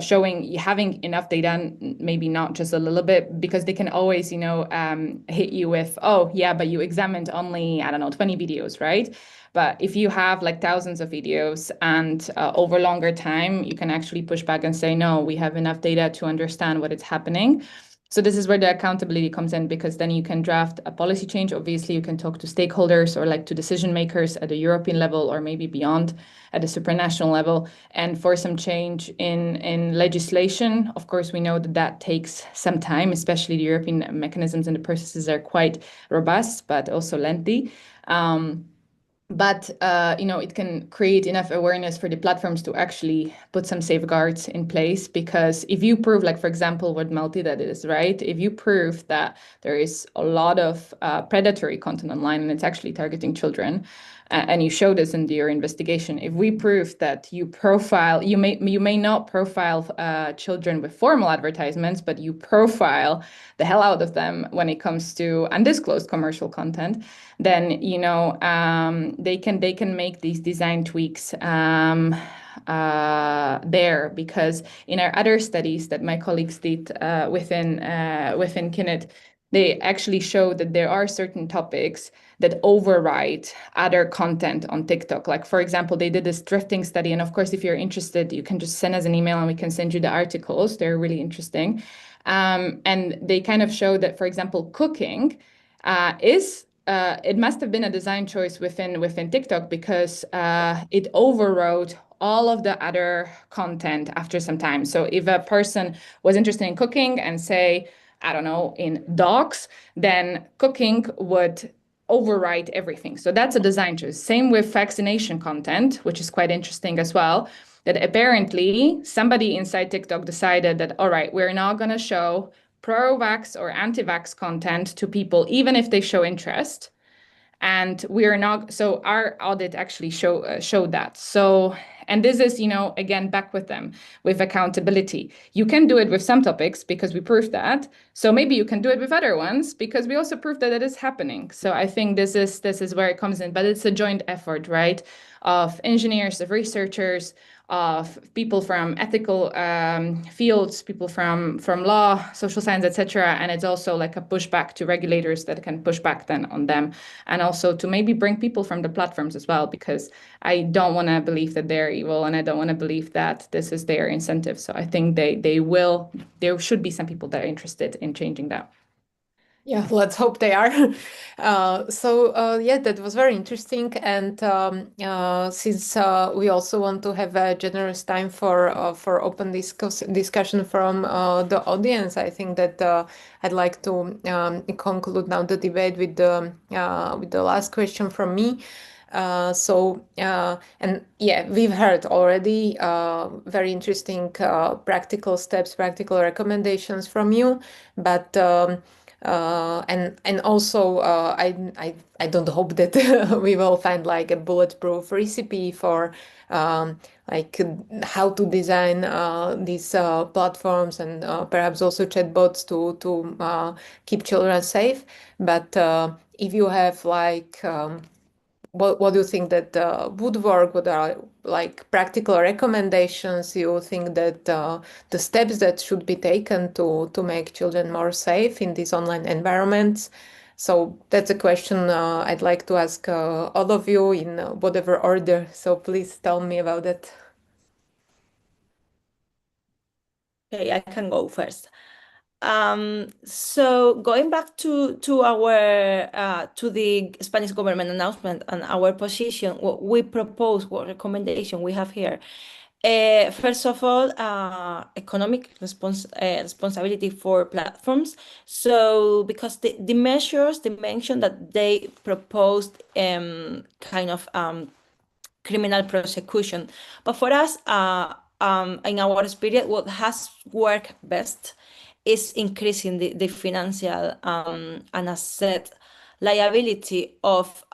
showing having enough data, maybe not just a little bit, because they can always, hit you with, oh yeah, but you examined only, I don't know, 20 videos, right? But if you have like thousands of videos and over longer time, you can actually push back and say, no, we have enough data to understand what is happening. So this is where the accountability comes in, because then you can draft a policy change. Obviously, you can talk to stakeholders or like to decision makers at the European level, or maybe beyond at the supranational level. And for some change in legislation, of course, we know that that takes some time, especially the European mechanisms and the processes are quite robust, but also lengthy. But it can create enough awareness for the platforms to actually put some safeguards in place. Because if you prove, like, for example, what multi-that is, right? If you prove that there is a lot of predatory content online and it's actually targeting children, and you show this in your investigation, if we prove that you may not profile children with formal advertisements, but you profile the hell out of them when it comes to undisclosed commercial content, then they can make these design tweaks there. Because in our other studies that my colleagues did within Kinet, they actually show that there are certain topics that override other content on TikTok. Like, for example, they did this drifting study. And of course, if you're interested, you can just send us an email and we can send you the articles. They're really interesting. And they kind of show that, for example, cooking it must have been a design choice within TikTok, because it overrode all of the other content after some time. So if a person was interested in cooking and say, I don't know, in dogs, then cooking would override everything. So that's a design choice. Same with vaccination content, which is quite interesting as well, that apparently somebody inside TikTok decided that, all right, we're not going to show pro-vax or anti-vax content to people, even if they show interest. And we are not, so our audit actually showed that. So, and this is, again, back with them, with accountability. You can do it with some topics because we proved that. So maybe you can do it with other ones because we also proved that it is happening. So I think this is where it comes in, but it's a joint effort, right? Of engineers, of researchers, of people from ethical fields, people from law, social science, etc. And it's also like a pushback to regulators that can push back then on them, and also to maybe bring people from the platforms as well, because I don't want to believe that they're evil, and I don't want to believe that this is their incentive. So I think there should be some people that are interested in changing that. Yeah, let's hope they are. Yeah, that was very interesting. And since we also want to have a generous time for open discussion from the audience, I think that I'd like to conclude now the debate with the last question from me. And yeah, we've heard already very interesting practical steps, practical recommendations from you, but And also I don't hope that we will find like a bulletproof recipe for like how to design these platforms and perhaps also chatbots to keep children safe. But if you have like what do you think that would work? What are like practical recommendations you think that the steps that should be taken to make children more safe in these online environments? So that's a question I'd like to ask all of you in whatever order. So please tell me about it. Okay, I can go first. So going back to our to the Spanish government announcement and our position, what we propose, what recommendation we have here. First of all, economic responsibility for platforms. So because the measures, the mention that they proposed, kind of criminal prosecution. But for us, in our experience, what has worked best is increasing the financial and asset liability of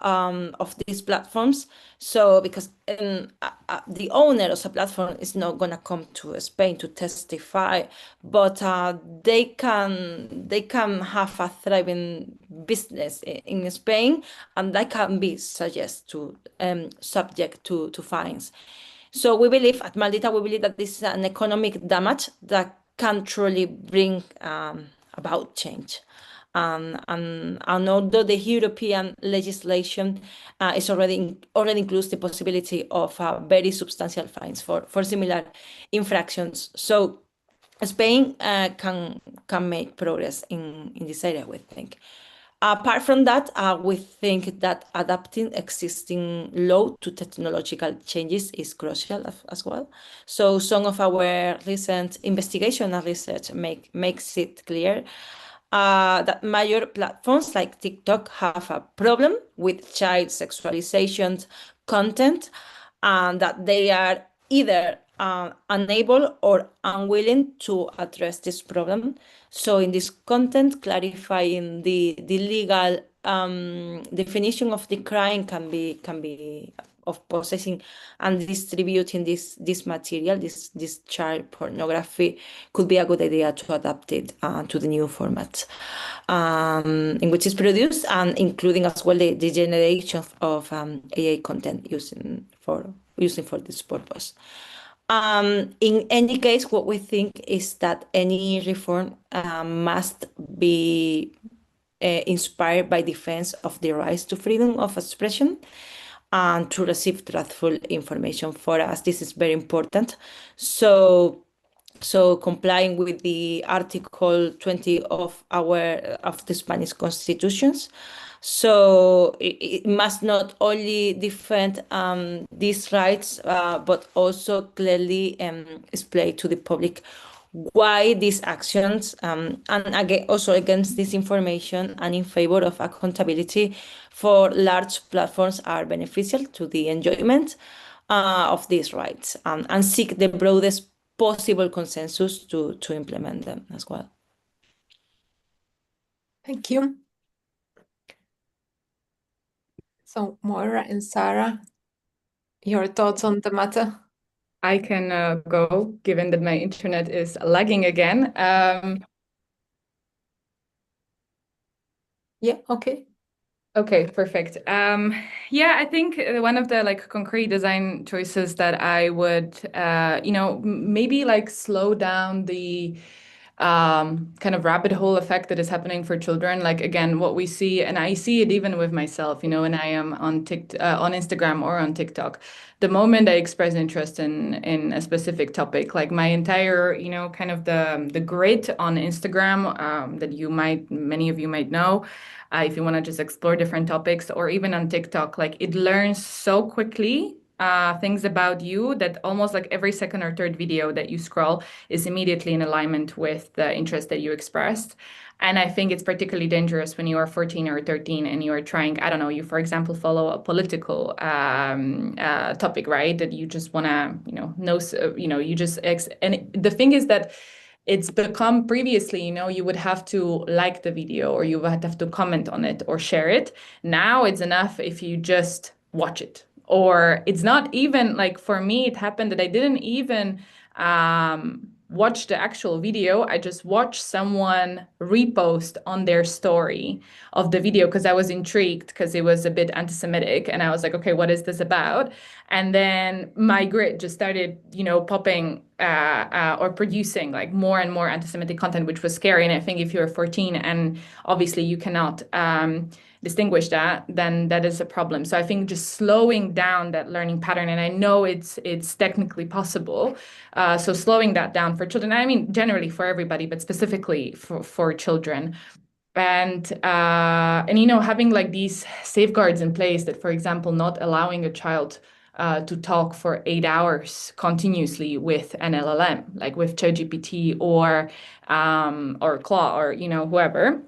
these platforms. So because the owner of a platform is not gonna come to Spain to testify, but they can have a thriving business in Spain, and that can be subject to fines. So we believe at Maldita, we believe that this is an economic damage that can truly bring about change. And although the European legislation is already includes the possibility of very substantial fines for similar infractions, so Spain can make progress in this area, we think. Apart from that, we think that adapting existing law to technological changes is crucial as well. So some of our recent investigation and research makes it clear that major platforms like TikTok have a problem with child sexualization content, and that they are either unable or unwilling to address this problem. So in this content, clarifying the legal definition of the crime can be of possessing and distributing this material, this child pornography, could be a good idea to adapt it to the new format in which it's produced, and including as well the generation of AI content using for this purpose. In any case, what we think is that any reform must be inspired by defense of the rights to freedom of expression and to receive truthful information. For us, this is very important. So complying with the Article 20 of the Spanish constitutions. So it must not only defend these rights, but also clearly explain to the public why these actions, and again, also against disinformation and in favor of accountability for large platforms, are beneficial to the enjoyment of these rights, and seek the broadest possible consensus to implement them as well. Thank you. So Moira and Sarah, your thoughts on the matter? I can go, given that my internet is lagging again. Yeah, okay. Okay, perfect. Yeah, I think one of the concrete design choices that I would, maybe slow down the kind of rabbit hole effect that is happening for children. Like again, what we see, and I see it even with myself, when I am on Instagram or on TikTok, the moment I express interest in a specific topic, like my entire, kind of the grid on Instagram that many of you might know, if you want to just explore different topics, or even on TikTok, it learns so quickly things about you that almost every second or third video that you scroll is immediately in alignment with the interest that you expressed. And I think it's particularly dangerous when you are 14 or 13 and you are trying, I don't know, you, for example, follow a political topic, right? That you just want to, and the thing is that it's become previously, you would have to like the video or you would have to comment on it or share it. Now it's enough if you just watch it. Or it's not even like, for me, it happened that I didn't even watch the actual video. I just watched someone repost on their story of the video because I was intrigued because it was a bit anti-Semitic. And I was like, okay, what is this about? And then my grid just started, popping or producing like more and more anti-Semitic content, which was scary. And I think if you're 14 and obviously you cannot distinguish that, then that is a problem. So I think just slowing down that learning pattern, and I know it's technically possible. So slowing that down for children, I mean, generally for everybody, but specifically for children. And having like these safeguards in place that, for example, not allowing a child to talk for 8 hours continuously with an LLM, like with ChatGPT or Claude or whoever.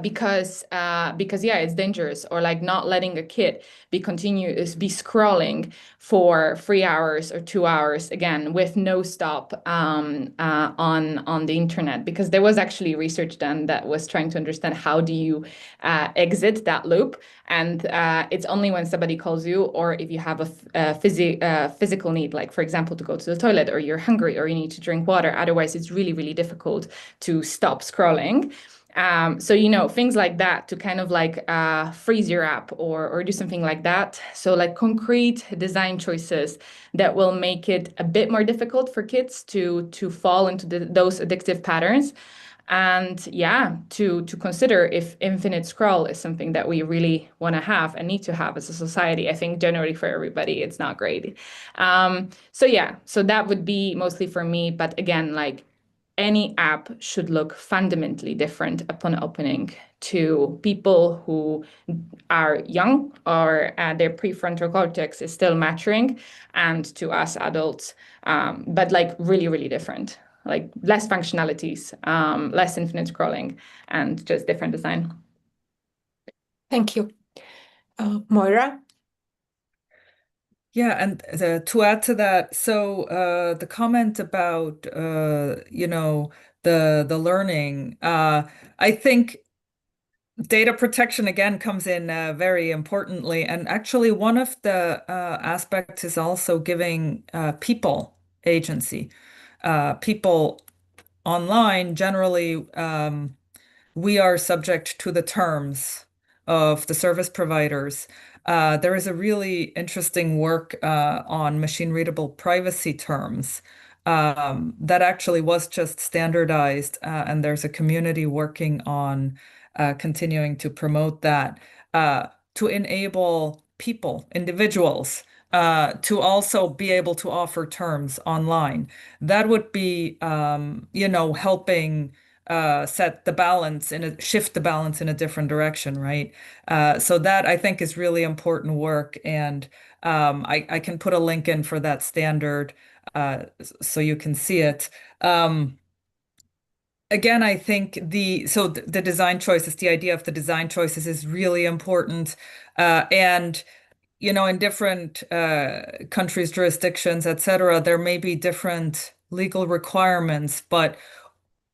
Because yeah, it's dangerous. Or like not letting a kid be scrolling for 3 hours or 2 hours again with no stop on the internet, because there was actually research done that was trying to understand how do you exit that loop. And it's only when somebody calls you, or if you have a physical need, like for example to go to the toilet, or you're hungry, or you need to drink water. Otherwise it's really, really difficult to stop scrolling. So, things like that to kind of like freeze your app or do something like that. So like concrete design choices that will make it a bit more difficult for kids to fall into those addictive patterns. And yeah, to consider if infinite scroll is something that we really want to have and need to have as a society. I think generally for everybody, it's not great. So that would be mostly for me. But again, like, any app should look fundamentally different upon opening to people who are young or their prefrontal cortex is still maturing, and to us adults, but like really, really different, like less functionalities, less infinite scrolling, and just different design. Thank you. Moira? Yeah, and to add to that, so the comment about the learning, I think data protection again comes in very importantly, and actually one of the aspects is also giving people agency. People online generally, we are subject to the terms of the service providers. There is a really interesting work on machine readable privacy terms that actually was just standardized, and there's a community working on continuing to promote that to enable people, individuals, to also be able to offer terms online. That would be, helping shift the balance in a different direction, right? So that I think is really important work, and I can put a link in for that standard so you can see it. Again, I think the design choices, the idea of the design choices is really important, and in different countries, jurisdictions, etc., there may be different legal requirements, but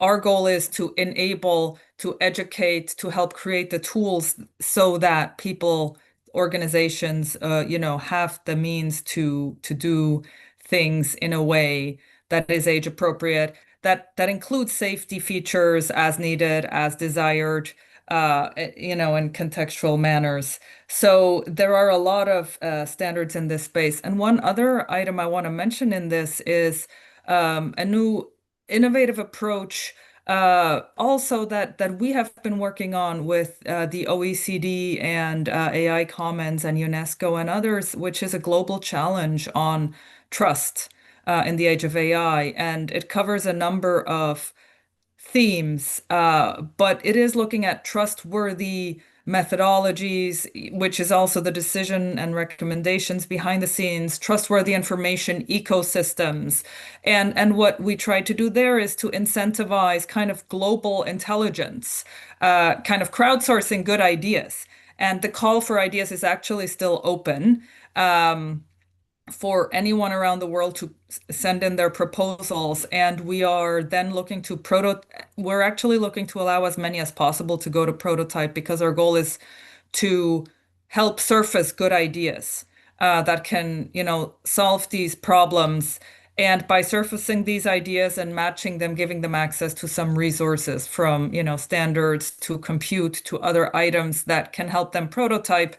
our goal is to enable, to educate, to help create the tools so that people, organizations, have the means to do things in a way that is age appropriate, that includes safety features as needed, as desired, in contextual manners. So there are a lot of standards in this space. And one other item I want to mention in this is a new innovative approach also that we have been working on with the OECD and AI Commons and UNESCO and others, which is a global challenge on trust in the age of AI. And it covers a number of themes, but it is looking at trustworthy methodologies, which is also the decision and recommendations behind the scenes, trustworthy information ecosystems. And what we try to do there is to incentivize kind of global intelligence, kind of crowdsourcing good ideas. And the call for ideas is actually still open. for anyone around the world to send in their proposals, and we are then looking to we're actually looking to allow as many as possible to go to prototype, because our goal is to help surface good ideas that can, solve these problems. And by surfacing these ideas and matching them, giving them access to some resources, from, standards to compute to other items that can help them prototype,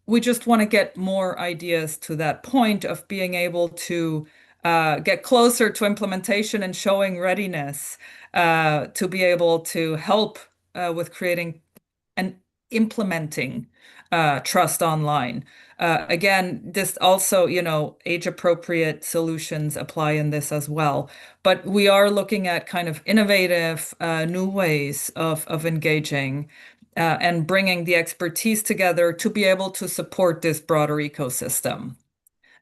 we just want to get more ideas to that point of being able to get closer to implementation and showing readiness to be able to help with creating and implementing trust online. Again, this also, age-appropriate solutions apply in this as well. But we are looking at kind of innovative new ways of engaging and bringing the expertise together to be able to support this broader ecosystem.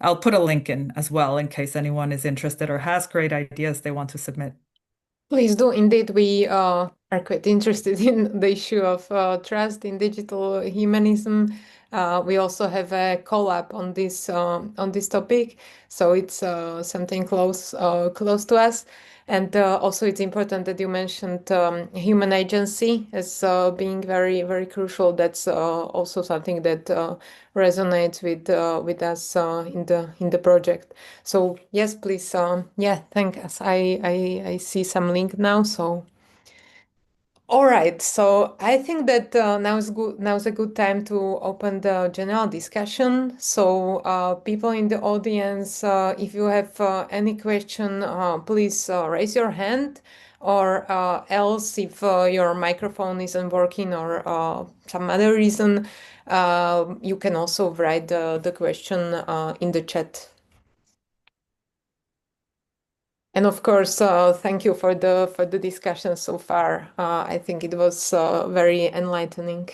I'll put a link in as well in case anyone is interested or has great ideas they want to submit. Please do. Indeed, we are quite interested in the issue of trust in digital humanism. We also have a collab on this topic, so it's something close to us. And also, it's important that you mentioned human agency as being very, very crucial. That's also something that resonates with us in the project. So yes, please, yeah, thank us. I see some link now. So all right, so I think that now is good. Now is a good time to open the general discussion. So, people in the audience, if you have any question, please raise your hand, or else, if your microphone isn't working or some other reason, you can also write the question in the chat. And of course, thank you for the discussion so far. I think it was very enlightening.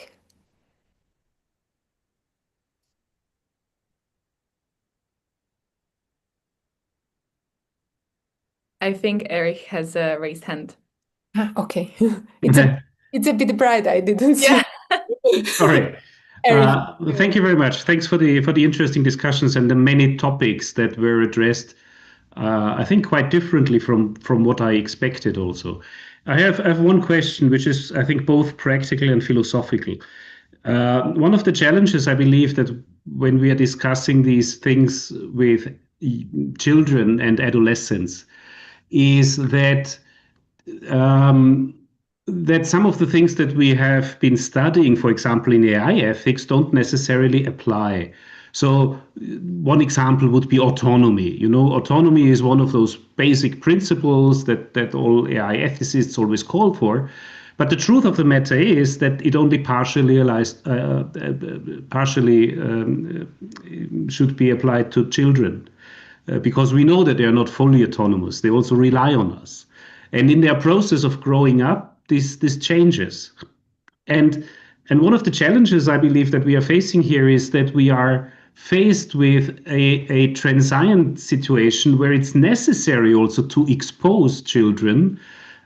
I think Eric has a raised hand. Okay, it's a bit bright. I didn't see. Yeah. Sorry. Eric, Thank you very much. Thanks for the interesting discussions and the many topics that were addressed. I think quite differently from what I expected. Also, I have one question, which is, I think, both practical and philosophical. One of the challenges, I believe, that when we are discussing these things with children and adolescents is that some of the things that we have been studying, for example, in AI ethics, don't necessarily apply. So one example would be autonomy. You know, autonomy is one of those basic principles that all AI ethicists always call for. But the truth of the matter is that it only partially should be applied to children, because we know that they are not fully autonomous. They also rely on us. And in their process of growing up, this changes. And one of the challenges I believe that we are facing here is that we are faced with a transient situation where it's necessary also to expose children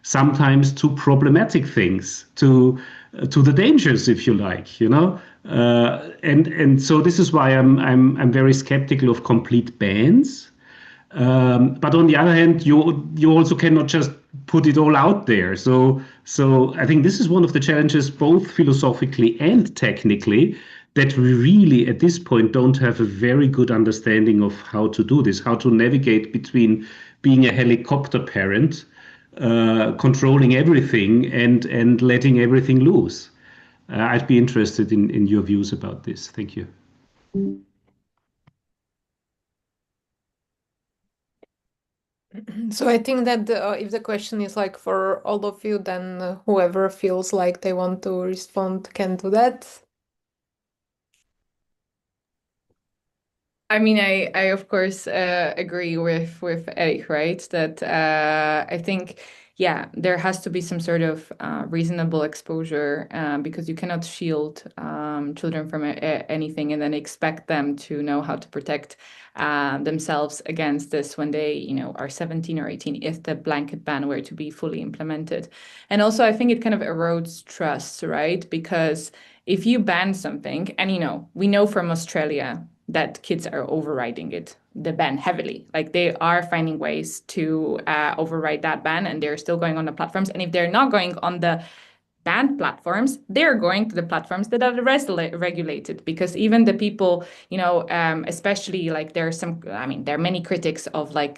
sometimes to problematic things, to the dangers, if you like, you know. And so this is why I'm very skeptical of complete bans. But on the other hand, you also cannot just put it all out there. So I think this is one of the challenges, both philosophically and technically, that we really at this point don't have a very good understanding of how to do this, how to navigate between being a helicopter parent, controlling everything, and letting everything loose. I'd be interested in your views about this. Thank you. so I think that if the question is like for all of you, then whoever feels like they want to respond can do that. I mean, I of course agree with Eric, right? That I think, yeah, there has to be some sort of reasonable exposure, because you cannot shield children from anything and then expect them to know how to protect themselves against this when they, are 17 or 18, if the blanket ban were to be fully implemented. And also, I think it kind of erodes trust, right? Because if you ban something, and we know from Australia that kids are overriding the ban heavily. Like they are finding ways to override that ban, and they're still going on the platforms. And if they're not going on the banned platforms, they're going to the platforms that are regulated, because even the people, especially like there are many critics of like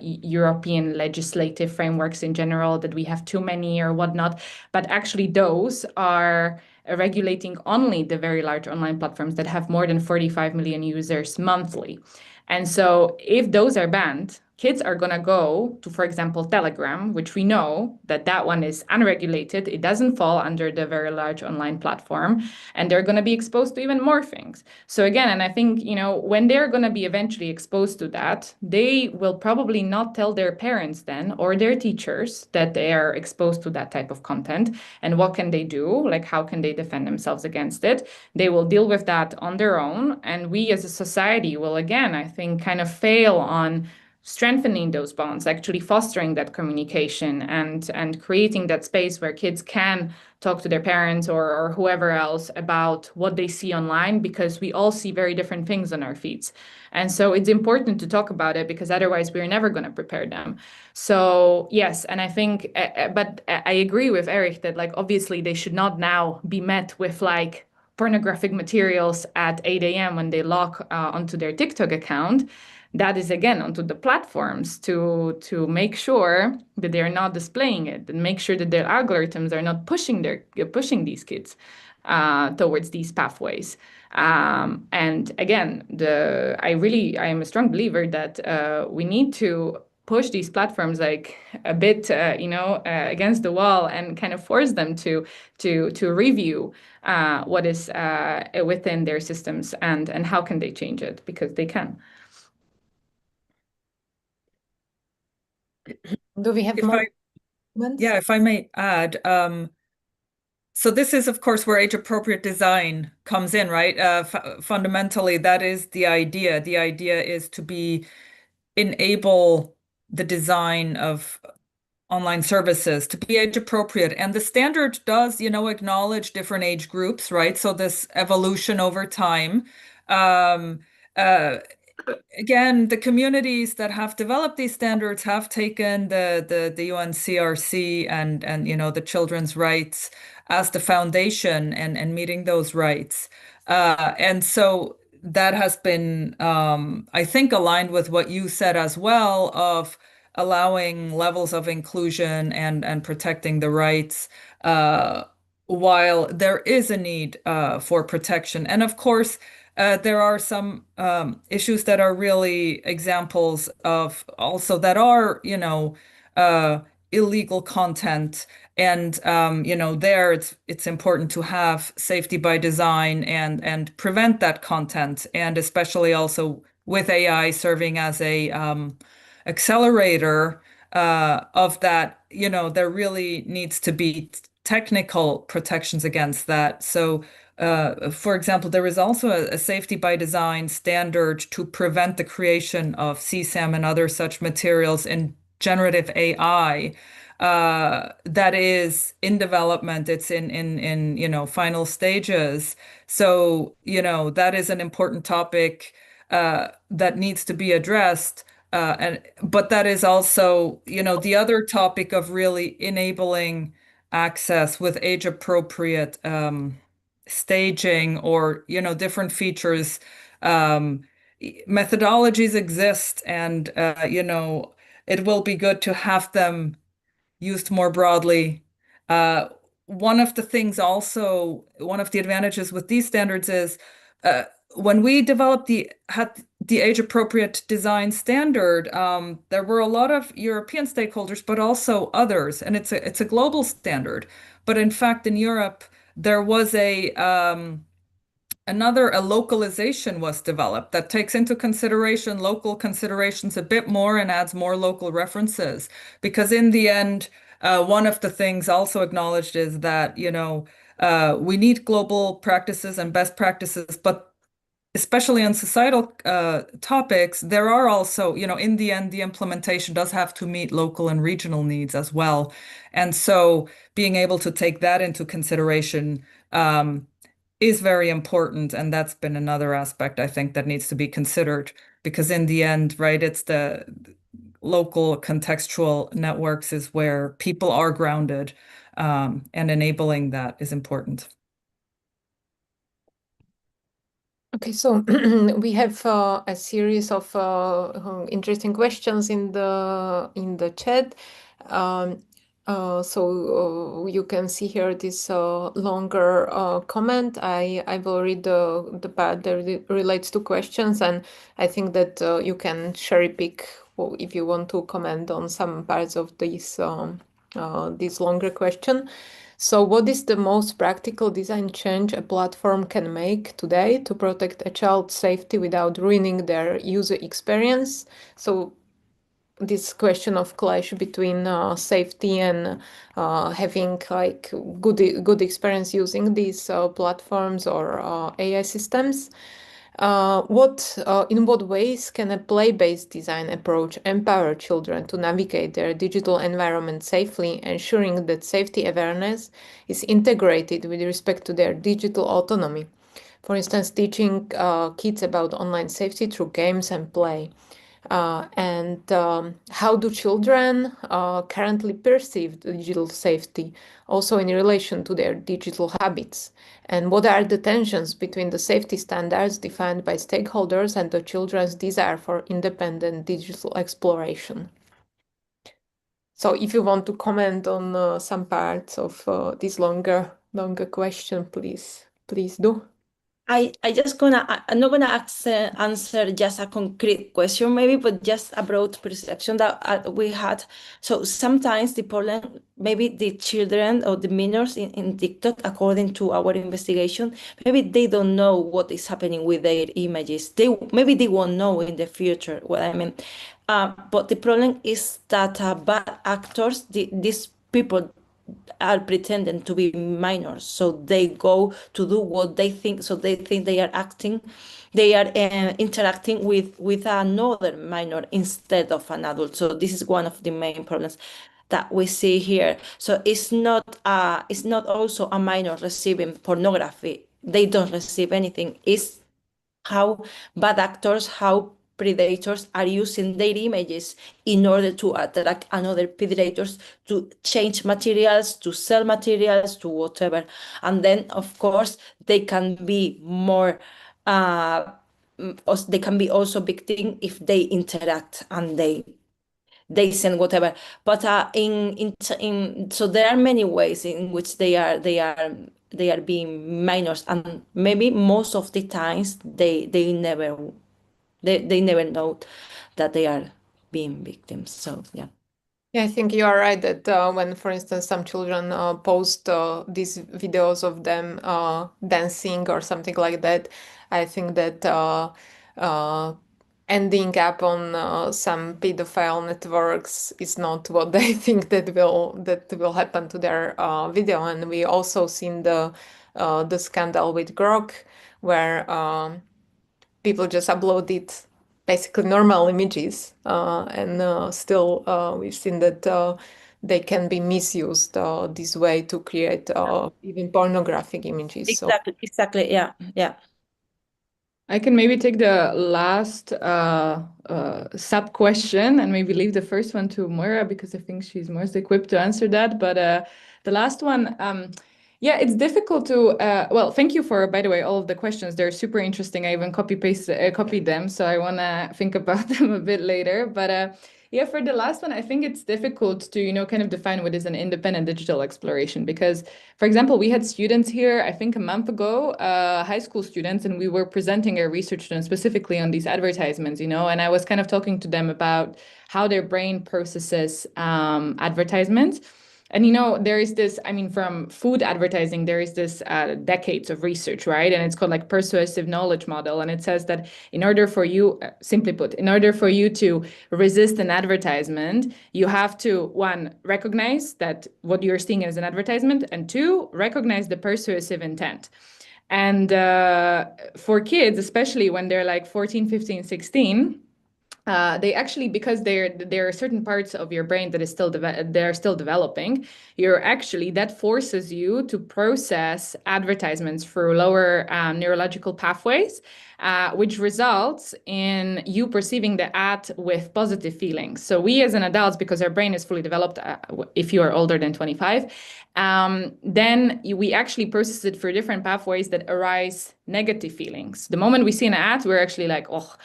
European legislative frameworks in general, that we have too many or whatnot, but actually those are regulating only the very large online platforms that have more than 45 million users monthly. And so if those are banned, kids are going to go to, for example, Telegram, which we know that one is unregulated. It doesn't fall under the very large online platform, and they're going to be exposed to even more things. So again, and I think, when they're going to be eventually exposed to that, they will probably not tell their parents then or their teachers that they are exposed to that type of content. And what can they do? Like, how can they defend themselves against it? They will deal with that on their own. And we as a society will, again, I think, kind of fail on strengthening those bonds, actually fostering that communication and creating that space where kids can talk to their parents or whoever else about what they see online, because we all see very different things on our feeds. And so it's important to talk about it, because otherwise we're never going to prepare them. So yes, and I think, but I agree with Eric that like, obviously they should not now be met with like pornographic materials at 8 a.m. when they log onto their TikTok account. That is again onto the platforms to make sure that they're not displaying it, and make sure that their algorithms are not pushing these kids towards these pathways. And again, I am a strong believer that we need to push these platforms like a bit, against the wall, and kind of force them to review what is within their systems, and how can they change it, because they can. Do we have more comments? Yeah, if I may add, so this is, of course, where age-appropriate design comes in, right? Fundamentally, that is the idea. The idea is to enable the design of online services to be age appropriate. And the standard does, acknowledge different age groups, right? So this evolution over time. Um, uh, Again, the communities that have developed these standards have taken the UNCRC and the children's rights as the foundation and meeting those rights. And so that has been, I think, aligned with what you said as well, of allowing levels of inclusion and protecting the rights, while there is a need for protection. And of course, there are some issues that are really examples of also that are, illegal content. And there it's important to have safety by design and prevent that content, and especially also with AI serving as a accelerator of that, there really needs to be technical protections against that. So for example, there is also a safety by design standard to prevent the creation of CSAM and other such materials in generative AI that is in development. It's in final stages. So that is an important topic that needs to be addressed. But that is also the other topic of really enabling access with age appropriate staging, or different features. Methodologies exist, and it will be good to have them used more broadly. One of the things also, one of the advantages with these standards is when we had the age appropriate design standard, there were a lot of European stakeholders, but also others, and it's a global standard. But in fact, in Europe, there was a localization was developed that takes into consideration local considerations a bit more and adds more local references. Because in the end, one of the things also acknowledged is that, we need global practices and best practices, but especially on societal topics, there are also, in the end, the implementation does have to meet local and regional needs as well. And so being able to take that into consideration is very important. And that's been another aspect I think that needs to be considered, because in the end, right, it's the local contextual networks is where people are grounded, and enabling that is important. Okay, so we have a series of interesting questions in the chat. So you can see here this longer comment. I will read the part that relates to questions, and I think that you can cherry pick if you want to comment on some parts of this longer question. So what is the most practical design change a platform can make today to protect a child's safety without ruining their user experience? So this question of clash between safety and having like good experience using these platforms or AI systems. In what ways can a play-based design approach empower children to navigate their digital environment safely, ensuring that safety awareness is integrated with respect to their digital autonomy? For instance, teaching kids about online safety through games and play. And how do children currently perceive digital safety, also in relation to their digital habits? And what are the tensions between the safety standards defined by stakeholders and the children's desire for independent digital exploration? So if you want to comment on some parts of this longer question, please do. I'm not gonna answer just a concrete question maybe, but just a broad perception that we had. So sometimes the problem, maybe the children or the minors in TikTok, according to our investigation, maybe they don't know what is happening with their images. Maybe they won't know in the future what I mean. But the problem is that bad actors, these people are pretending to be minors, so they go to do what they think, so they think they are acting, they are interacting with another minor instead of an adult. So this is one of the main problems that we see here. So it's not also a minor receiving pornography, they don't receive anything. It's how bad actors, how predators are using their images in order to attract another predators, to change materials, to sell materials, to whatever. And then, of course, they can be more. They can be also victim if they interact and they send whatever. But so there are many ways in which they are being minors, and maybe most of the times they never know that they are being victims. So yeah. Yeah, I think you are right that when, for instance, some children post these videos of them dancing or something like that, I think that ending up on some pedophile networks is not what they think that will happen to their video. And we also seen the scandal with Grok, where people just uploaded basically normal images, and still we've seen that they can be misused this way to create even pornographic images. Exactly. Yeah. I can maybe take the last sub question and maybe leave the first one to Moira, because I think she's most equipped to answer that. But the last one, yeah, it's difficult to. Well, thank you for, by the way, all of the questions. They're super interesting. I even copied them, so I want to think about them a bit later. But yeah, for the last one, I think it's difficult to, kind of define what is an independent digital exploration. Because, for example, we had students here, I think a month ago, high school students, and we were presenting our research to them specifically on these advertisements, and I was kind of talking to them about how their brain processes advertisements. And there is this, from food advertising, there is this decades of research, right? And it's called like persuasive knowledge model. And it says that in order for you, simply put, in order for you to resist an advertisement, you have to, one, recognize that what you're seeing as an advertisement, and two, recognize the persuasive intent. And for kids, especially when they're like 14, 15, 16, they actually, because there are certain parts of your brain that is still they're still developing, that forces you to process advertisements through lower neurological pathways, which results in you perceiving the ad with positive feelings. So we as an adults, because our brain is fully developed, if you are older than 25, then we actually process it through different pathways that arise negative feelings. The moment we see an ad, we're actually like, oh,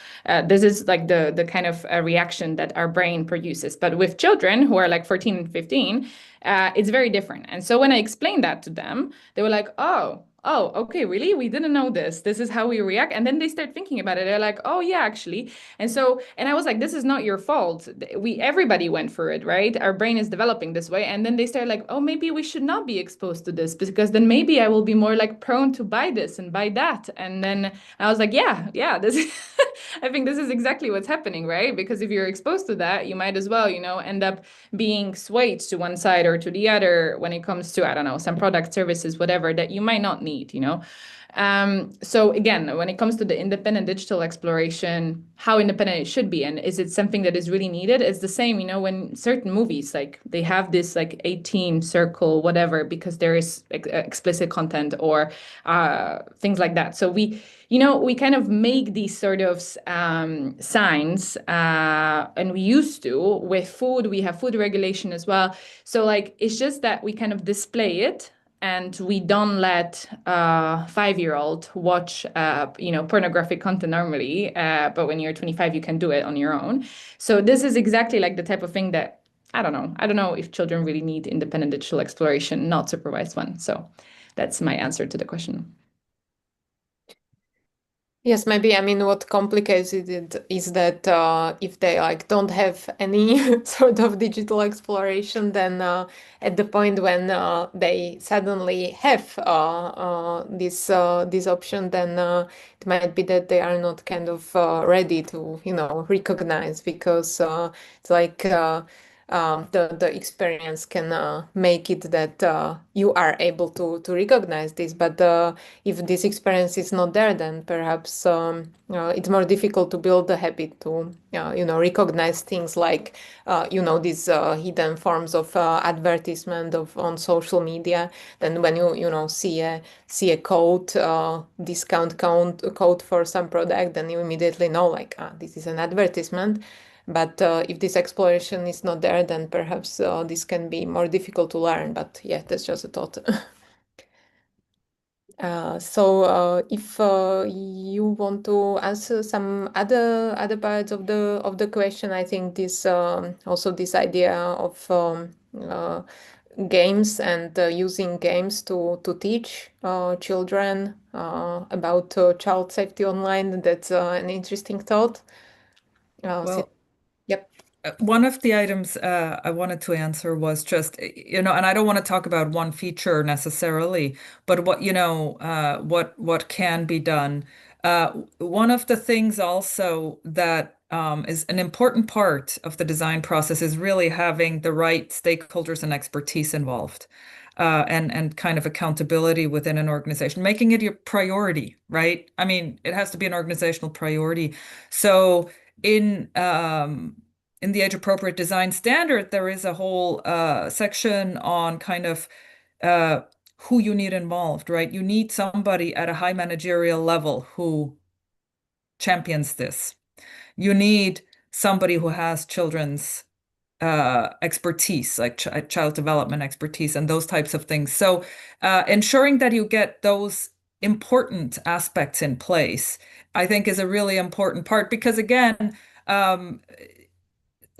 this is like the kind of reaction that our brain produces. But with children who are like 14 and 15, it's very different. And so when I explained that to them, they were like, oh, okay, really? We didn't know this. This is how we react. And then they start thinking about it. They're like, oh yeah, actually. And I was like, this is not your fault. Everybody went through it, right? Our brain is developing this way. And then they start like, oh, maybe we should not be exposed to this, because then maybe I will be more like prone to buy this and buy that. And then I was like, yeah, this is I think this is exactly what's happening, right? Because if you're exposed to that, you might as well, end up being swayed to one side or to the other when it comes to, I don't know, some product, services, whatever that you might not need. So again, when it comes to the independent digital exploration, how independent it should be, and is it something that is really needed? It's the same, when certain movies, like they have this like 18 circle, whatever, because there is explicit content or things like that. So we kind of make these sort of signs, and we used to with food. We have food regulation as well. So like, it's just that we kind of display it, and we don't let 5-year-old watch, pornographic content normally. But when you're 25, you can do it on your own. So this is exactly like the type of thing that, I don't know if children really need independent digital exploration, not supervised one. So that's my answer to the question. Yes, maybe. I mean, what complicates it is that if they like don't have any sort of digital exploration, then at the point when they suddenly have this option, then it might be that they are not kind of ready to, recognize, because it's like the experience can make it that you are able to recognize this. But if this experience is not there, then perhaps it's more difficult to build the habit to recognize things like these hidden forms of advertisement on social media. Then when you see a code, discount code for some product, then you immediately know, like, this is an advertisement. But if this exploration is not there, then perhaps this can be more difficult to learn. But yeah, that's just a thought. So if you want to answer some other parts of the question, I think this also this idea of games and using games to teach children about child safety online, that's an interesting thought. Well, yep. One of the items I wanted to answer was just, and I don't want to talk about one feature necessarily, but what can be done. One of the things also that is an important part of the design process is really having the right stakeholders and expertise involved, and kind of accountability within an organization, making it your priority, right? I mean, it has to be an organizational priority. So in the age-appropriate design standard, there is a whole section on kind of who you need involved, right? You need somebody at a high managerial level who champions this. You need somebody who has children's expertise, like child development expertise and those types of things. So ensuring that you get those important aspects in place, I think, is a really important part, because again,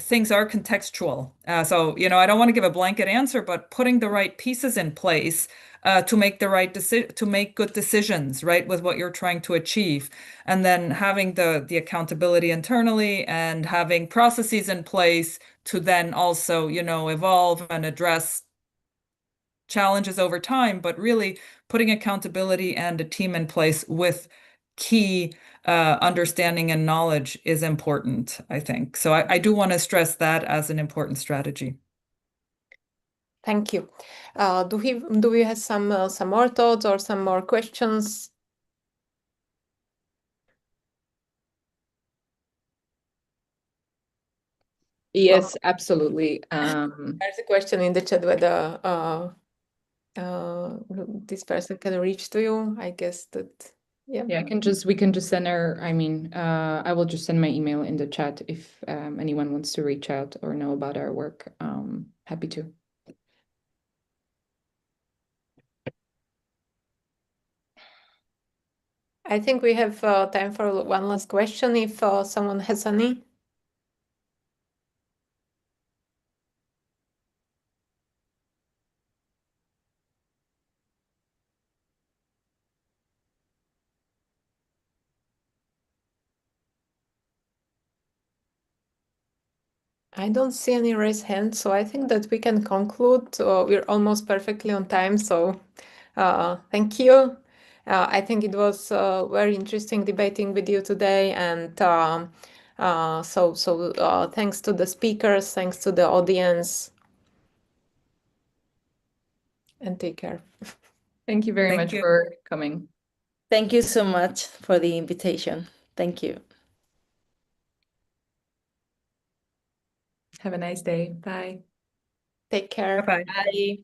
things are contextual. So, I don't want to give a blanket answer, but putting the right pieces in place to make the right to make good decisions, right, with what you're trying to achieve, and then having the accountability internally and having processes in place to then also, evolve and address challenges over time, but really putting accountability and a team in place with key understanding and knowledge is important, I think. So I do want to stress that as an important strategy. Thank you. Do we have some more thoughts or some more questions? Yes, absolutely. There's a question in the chat whether this person can reach to you. I guess that, yeah. Yeah, we can just send our, I will just send my email in the chat if anyone wants to reach out or know about our work. Happy to. I think we have time for one last question if someone has any. I don't see any raised hands, so I think that we can conclude. We're almost perfectly on time, so thank you. I think it was very interesting debating with you today, and thanks to the speakers, thanks to the audience, and take care. Thank you very Thank much you. for coming. Thank you so much for the invitation. Thank you. Have a nice day. Bye. Take care. Bye-bye. Bye.